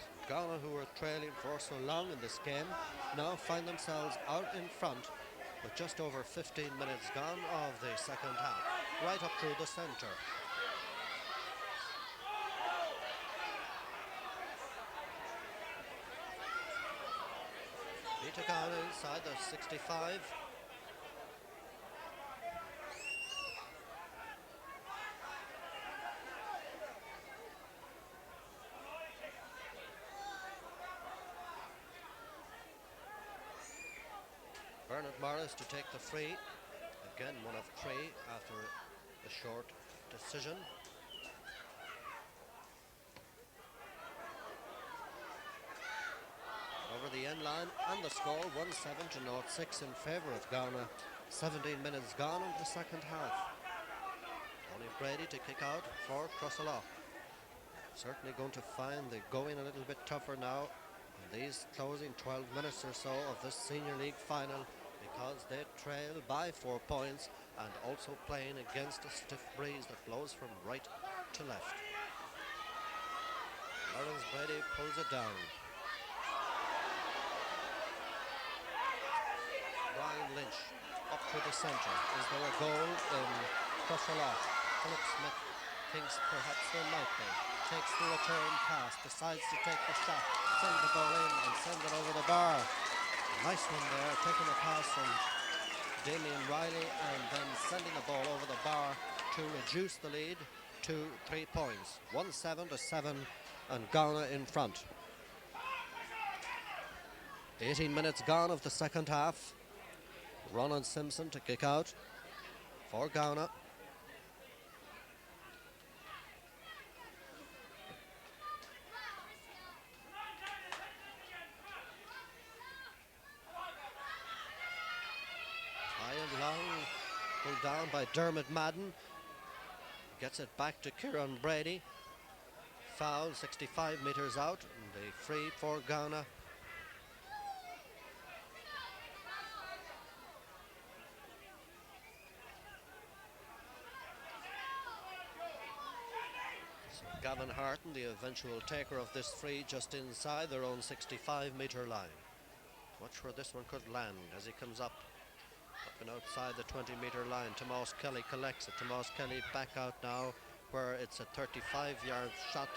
So Gowna, who were trailing for so long in this game, now find themselves out in front with just over 15 minutes gone of the second half, right up through the centre. Peter Gowna inside the 65. Bernard Morris to take the free. Again, one of three after a short decision. Over the end line, and the score 1-7 to 0-6 in favour of Gowna. 17 minutes gone into the second half. Tony Brady to kick out for Crosserlough. Certainly going to find the going a little bit tougher now in these closing 12 minutes or so of this Senior League final, because they trail by 4 points and also playing against a stiff breeze that blows from right to left. Ireland's Brady pulls it down. Brian Lynch up through the centre. Is there a goal in Crosserlough? Philip Smith thinks perhaps there might be. Takes the return pass, decides to take the shot, send the ball in and send it over the bar. Nice one there, taking a pass from Damien Riley and then sending the ball over the bar to reduce the lead to 3 points. 1-7 and Gowna in front. 18 minutes gone of the second half. Ronan Simpson to kick out for Gowna. High and long, pulled down by Dermot Madden. Gets it back to Kieran Brady. Foul 65 metres out. And the free for Gowna. Gavin Harton, the eventual taker of this free, just inside their own 65-metre line. Not sure this one could land as he comes up and outside the 20-metre line. Tomas Kelly collects it. Tomas Kelly back out now, where it's a 35-yard shot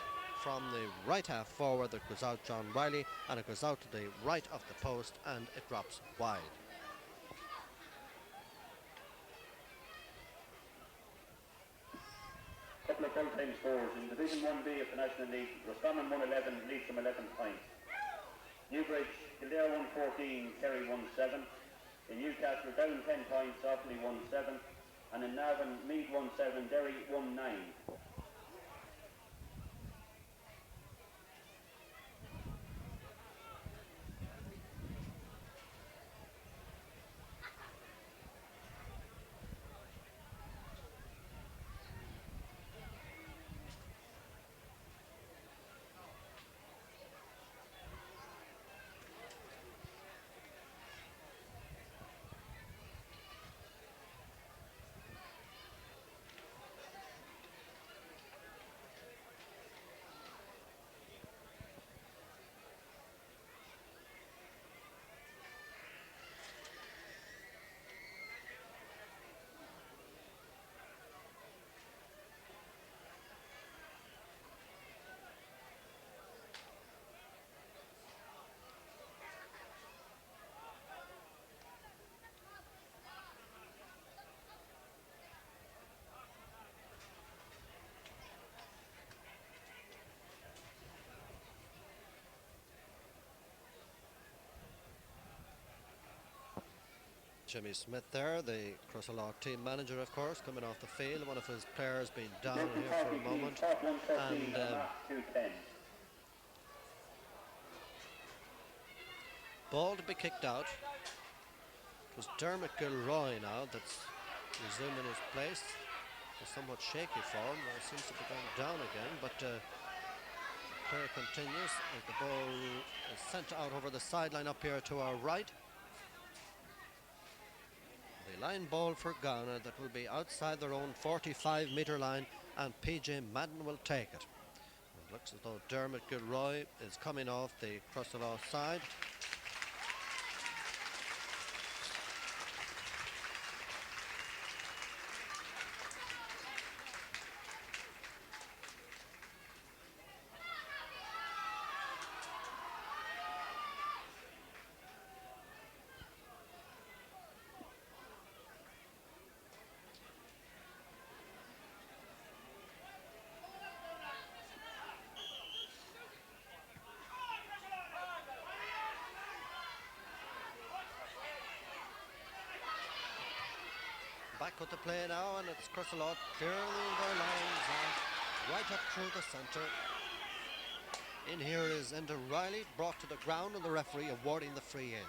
from the right half forward that goes out John Riley, and it goes out to the right of the post and it drops wide. Couple of full-time scores in Division 1B of the National League. Roscommon 111, leads from 11 points. Newbridge, Kildare 114, Kerry 17. In Newcastle, down 10 points, Offaly 1-7, and in Navan, Meath 1-7, Derry 1-9. Jimmy Smith there, the Crosserlough team manager, of course, coming off the field. One of his players being down here for a moment. And ball to be kicked out. It was Dermot Gilroy now that's resuming his place. A somewhat shaky form. Seems to be going down again, but the play continues as the ball is sent out over the sideline up here to our right. The line ball for Gowna that will be outside their own 45-metre line, and PJ Madden will take it. It looks as though Dermot Gilroy is coming off the Crosserlough side. Back with the play now, and it's Crosserlough clearing their lines right up through the centre. In here is Enda Riley, brought to the ground, and the referee awarding the free in.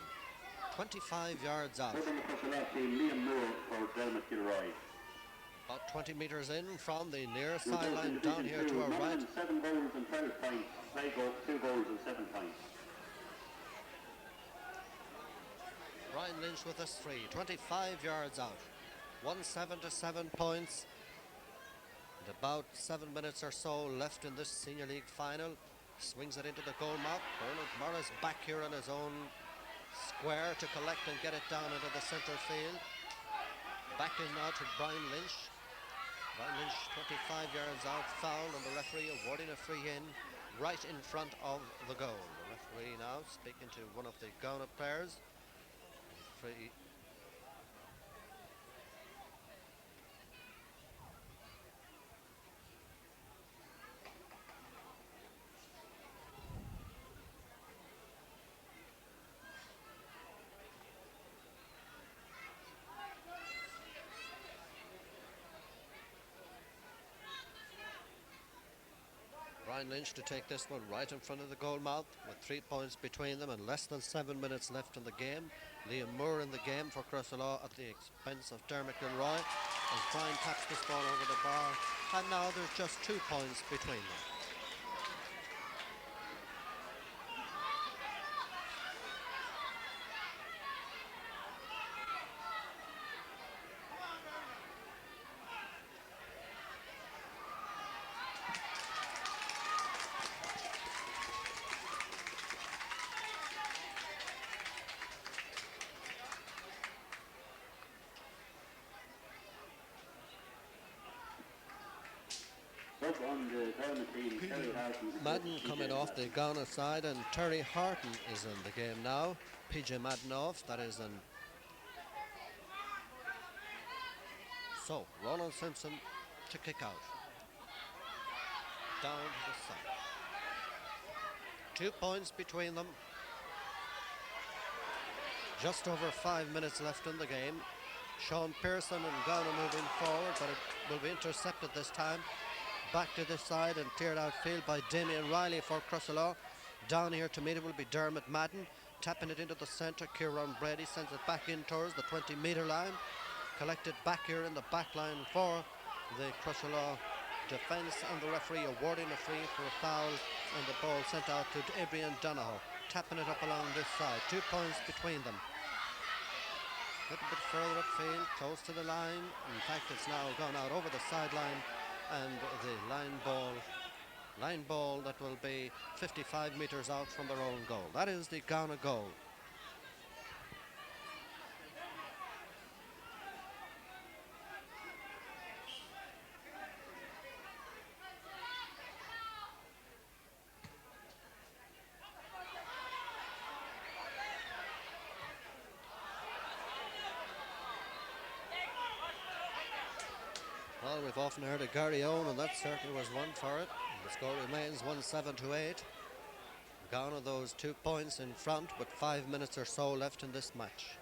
25 yards out. Liam Moore for Dermot Gilroy. About 20 metres in from the near sideline down here to our right. 7 goals and 12 points. Sligo 2 goals and 7 points. Brian Lynch with us free, 25 yards out. 1-7 to 7 points. And about 7 minutes or so left in this Senior League final. Swings it into the goal mouth. Bernard Morris back here on his own square to collect and get it down into the centre field. Back in now to Brian Lynch. Brian Lynch 25 yards out, foul, and the referee awarding a free in right in front of the goal. The referee now speaking to one of the Gowna players. Free. Brian Lynch to take this one right in front of the goal mouth with 3 points between them and less than 7 minutes left in the game. Liam Moore in the game for Crosserlough at the expense of Dermot Gilroy as Brian taps this ball over the bar, and now there's just 2 points between them. On the Gowna team, Terry Harton. Madden coming off the Gowna side, and Terry Harton is in the game now. PJ Madden off, that is in. So, Ronan Simpson to kick out. Down to the side. 2 points between them. Just over 5 minutes left in the game. Sean Pearson and Gowna moving forward, but it will be intercepted this time. Back to this side and cleared outfield by Damien Riley for Crosserlough. Down here to meet it will be Dermot Madden. Tapping it into the centre, Kieran Brady sends it back in towards the 20-metre line. Collected back here in the back line for the Crosserlough defence, and the referee awarding a free for a foul, and the ball sent out to Adrian Donohoe. Tapping it up along this side. 2 points between them. A little bit further upfield, close to the line. In fact, it's now gone out over the sideline, and the line ball that will be 55 metres out from their own goal. That is the Gowna goal. Well, we've often heard of Gary Owen, and that certainly was one for it. The score remains 1-7 to 8. Gowna those 2 points in front with 5 minutes or so left in this match.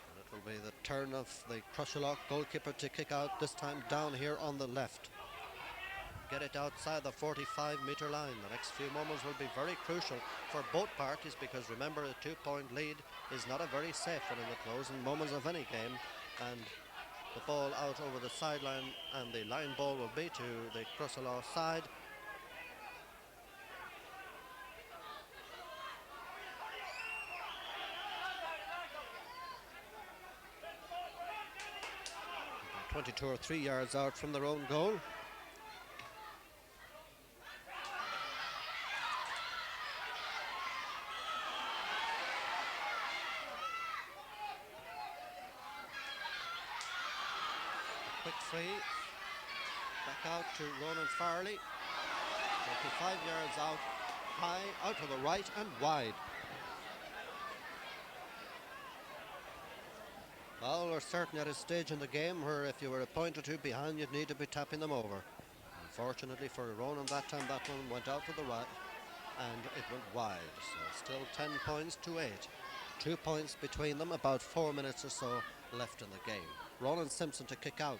And it will be the turn of the Crosserlough goalkeeper to kick out, this time down here on the left. Get it outside the 45-metre line. The next few moments will be very crucial for both parties, because remember, a 2-point lead is not a very safe one in the closing moments of any game. And the ball out over the sideline, and the line ball will be to the Crosserlough side. About 22 or 3 yards out from their own goal. Quick free, back out to Ronan Farley, 25 yards out, high, out to the right and wide. Well, we're certainly at a stage in the game where if you were a point or two behind, you'd need to be tapping them over. Unfortunately for Ronan that time, that one went out to the right and it went wide. So still 10 points to 8. 2 points between them, about 4 minutes or so left in the game. Ronan Simpson to kick out.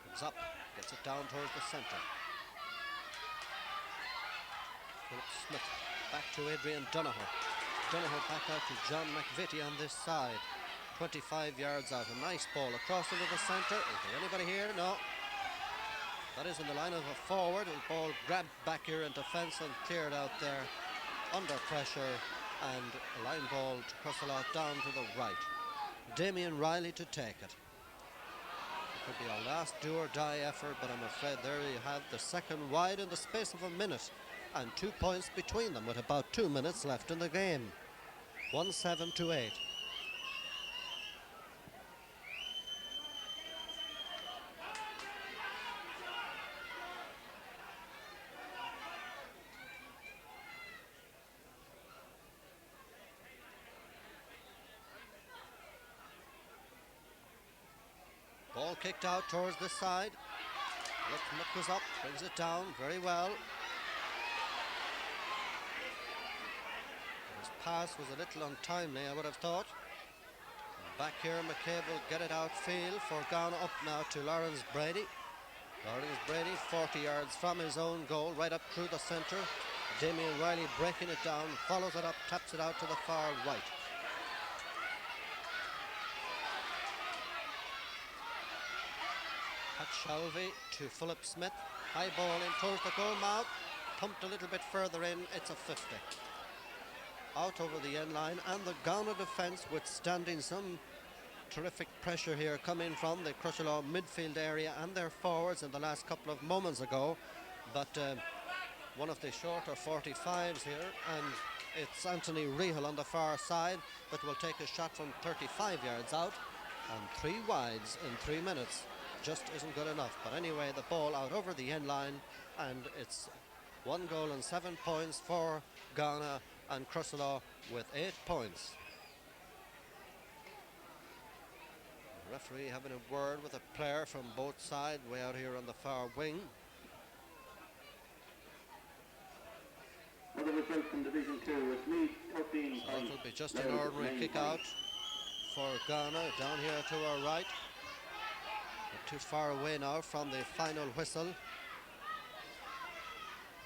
Comes up, gets it down towards the centre. Philip Smith back to Adrian Donohoe. Donohoe back out to John McVitie on this side. 25 yards out. A nice ball across into the centre. Is there anybody here? No. That is in the line of a forward. The ball grabbed back here in defence and cleared out there under pressure, and a line ball to Crosserlough down to the right. Damien Riley to take it. Could be a last do-or-die effort, but I'm afraid there you have the second wide in the space of a minute, and 2 points between them with about 2 minutes left in the game. 1-7 to 8. Ball kicked out towards this side. Look was up, brings it down very well. His pass was a little untimely, I would have thought. Back here, McCabe will get it outfield for Gowna, up now to Lawrence Brady. Lawrence Brady, 40 yards from his own goal, right up through the centre. Damien Riley breaking it down, follows it up, taps it out to the far right. Pat Shelby to Philip Smith. High ball in towards the goal mouth. Pumped a little bit further in. It's a 50. Out over the end line, and the Gowna defence withstanding some terrific pressure here coming from the Crosserlough midfield area and their forwards in the last couple of moments ago. But one of the shorter 45s here, and it's Anthony Rehal on the far side that will take a shot from 35 yards out, and 3 wides in 3 minutes just isn't good enough. But anyway, the ball out over the end line, and it's 1 goal and 7 points for Gowna, and Crosserlough with 8 points. The referee having a word with a player from both sides way out here on the far wing. Another result from Division 2 was Meath 13 So points. it will be just an ordinary kick out for Gowna down here to our right. Not too far away now from the final whistle.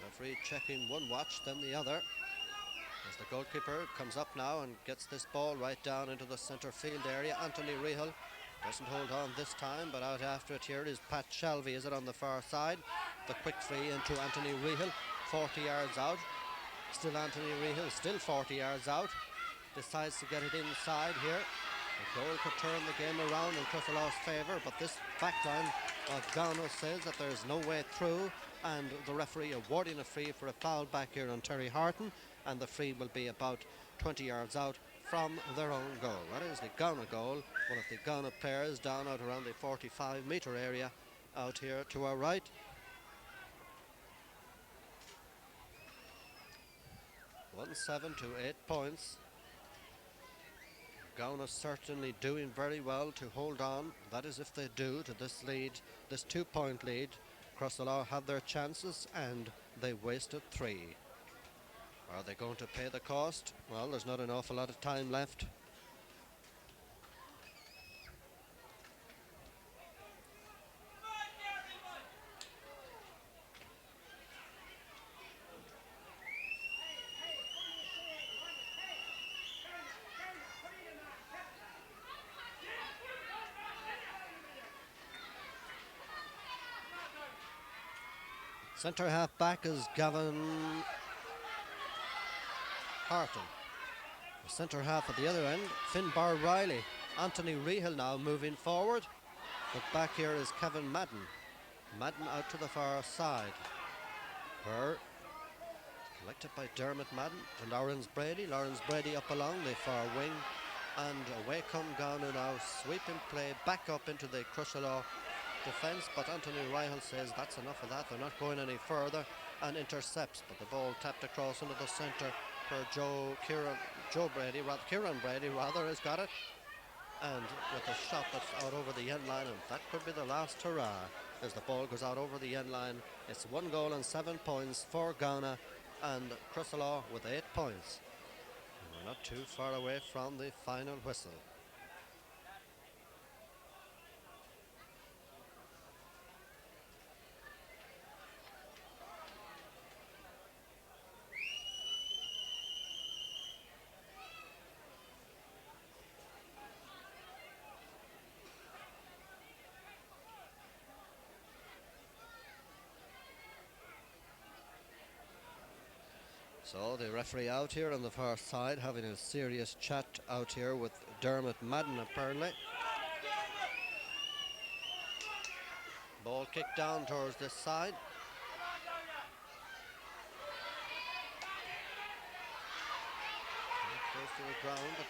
Referee checking one watch, then the other. As the goalkeeper comes up now and gets this ball right down into the centre field area. Anthony Rehal doesn't hold on this time, but out after it here is Pat Shelby, is it on the far side? The quick free into Anthony Rehal, 40 yards out. Still Anthony Rehal, still 40 yards out. Decides to get it inside here. The goal could turn the game around in Crosserlough's favour, but this backline of Gowna says that there's no way through, and the referee awarding a free for a foul back here on Terry Horton, and the free will be about 20 yards out from their own goal. That is the Gowna goal. One of the Gowna players down out around the 45-metre area out here to our right. One 7 to 8 points. Gowna certainly doing very well to hold on. That is if they do to this lead, this 2-point lead. Crosserlough had their chances and they wasted 3. Are they going to pay the cost? Well, there's not an awful lot of time left. Centre half back is Cavan Horton. The centre half at the other end, Finbar Riley. Anthony Rehal now moving forward. But back here is Kevin Madden. Madden out to the far side. Burr collected by Dermot Madden to Lawrence Brady. Lawrence Brady up along the far wing. And away come Gowna now. Sweeping play back up into the Crosserlough defence, but Anthony Rehal says that's enough of that, they're not going any further, and intercepts, but the ball tapped across into the centre for Kieran Brady has got it, and with a shot that's out over the end line, and that could be the last hurrah as the ball goes out over the end line. It's 1 goal and 7 points for Gowna, and Crosserlough with 8 points. And we're not too far away from the final whistle. So the referee out here on the far side having a serious chat out here with Dermot Madden apparently. kick down towards this side. Close to the ground, but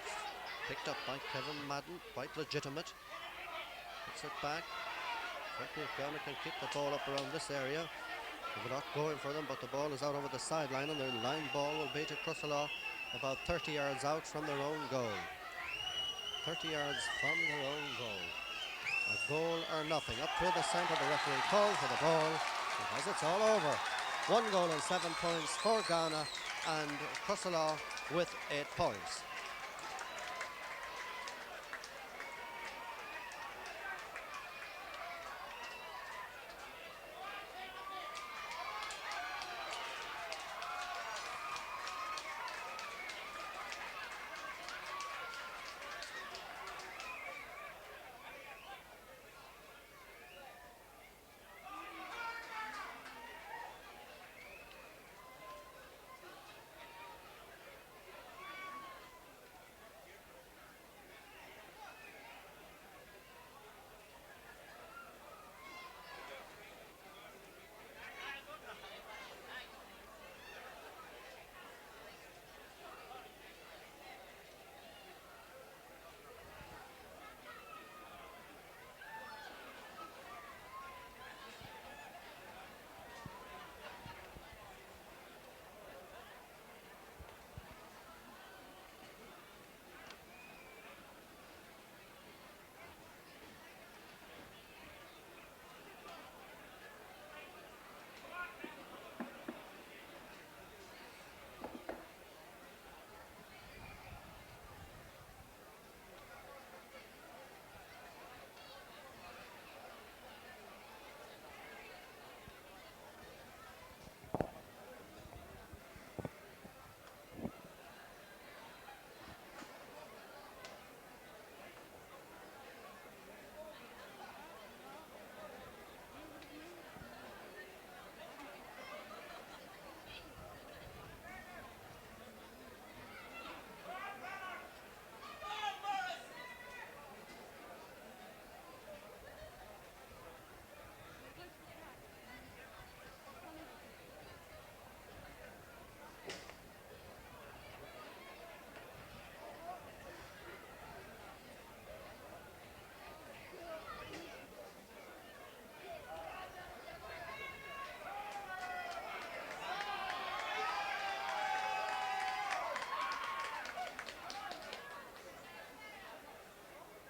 picked up by Kevin Madden, quite legitimate. Puts it back. Certainly if Gowna can keep the ball up around this area, they're not going for them, but the ball is out over the sideline, and their line ball will be to Crosserlough about 30 yards out from their own goal. 30 yards from their own goal. A goal or nothing. Up through the centre, the referee calls for the ball because it's all over. 1 goal and 7 points for Gowna, and Crosserlough with 8 points.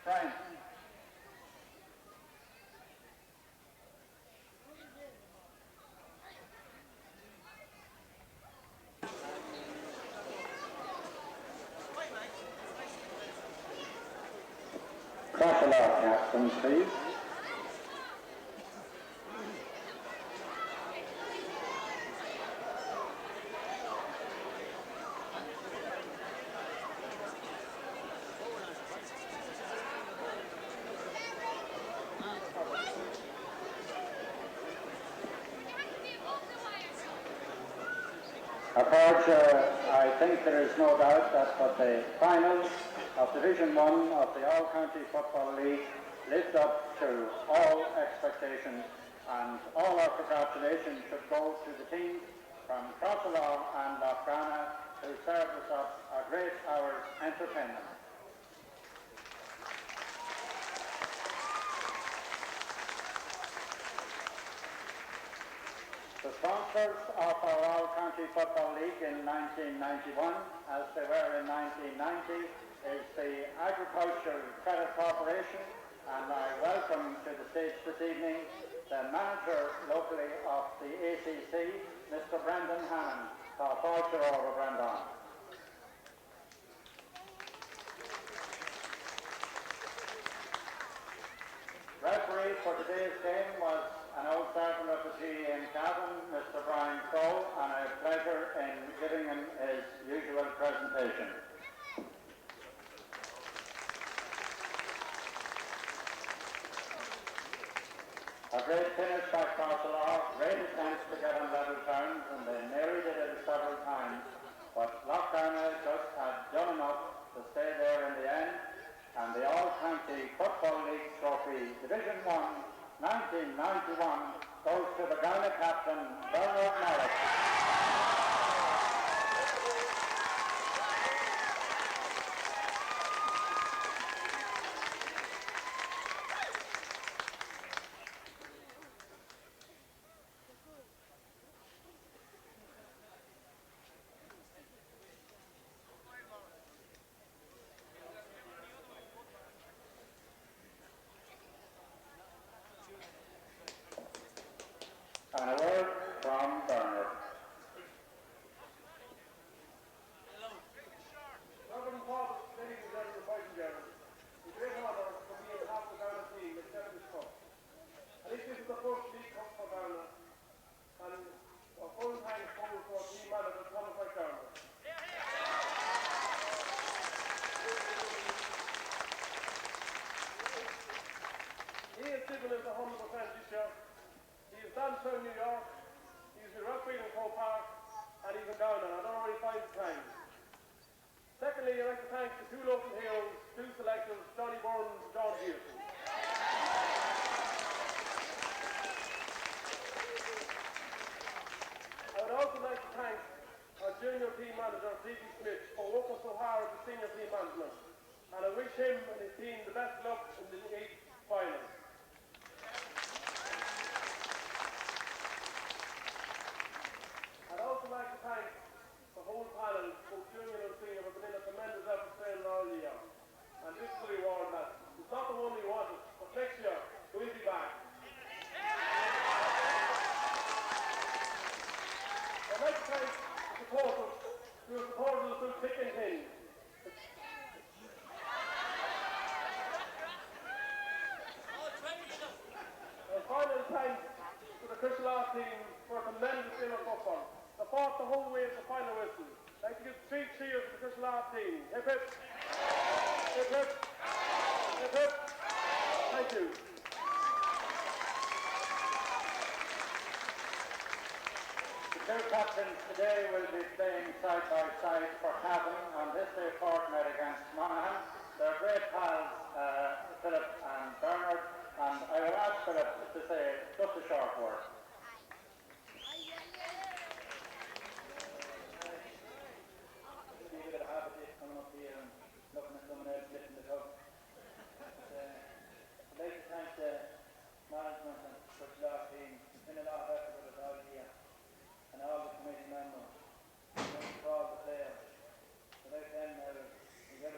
Frank. Crosserlough captain, please. I think there is no doubt that for the final of Division 1 of the All-County Football League lived up to all expectations, and all our congratulations should go to the teams from Crosserlough and Gowna who served us up a great hour's entertainment. The sponsors of our All-County Football League in 1991, as they were in 1990, is the Agricultural Credit Corporation, and I welcome to the stage this evening the manager locally of the ACC, Mr. Brendan Hannon. Over Brendan. Referee for today's game was an old servant of the GA in Cavan, Mr. Brian Crow, and I have pleasure in giving him his usual presentation. A great finish by Crosserlough, great attempts to get on level terms, and they nearly did it several times, but Gowna just had done enough to stay there in the end, and the All-County Football League Trophy Division 1 1991 goes to the Gowna captain, Bernard Norris. And a word from Bernard. Reverend Paul, ladies and gentlemen, boys and girls, it's a great honour for me and half the Gowna team to accept this cup. I think this is the first league cup for Gowna, and a full thanks goes to our team manager, Thomas McDonald. He is given us 100% this year. He is dancer in New York, he's been referee in Crow Park, and he's in Gowna. I don't know where he finds the time. Secondly, I'd like to thank the two local heroes, two selectors, Johnny Burns and John Pearson. I would also like to thank our junior team manager, D.B. Smith, for working so hard with the senior team management. And I wish him and his team the best luck in the league final. I'd also like to thank the whole panel, both junior and senior, for putting in a tremendous effort training all year. And this is the reward that it's not the one we wanted, but next year we'll be back. I'd like to thank the supporters who have supported us through thick and thin. And final thanks to the Crosserlough team for a tremendous game of football. They fought the whole way to the final whistle. I'd like to give 3 cheers to the Crosserlough team. Hip hip. Hip hip. Hip hip. Thank you. The two captains today will be playing side by side for Cavan on this day fortnight against Ronan. They're great pals, Philip and Bernard, and I will ask Philip to say just a short word. I'd like to thank the management and Crosserlough team. It's been a lot of effort with us all year, and all the committee members, and for all the players. I'd like to end now with a good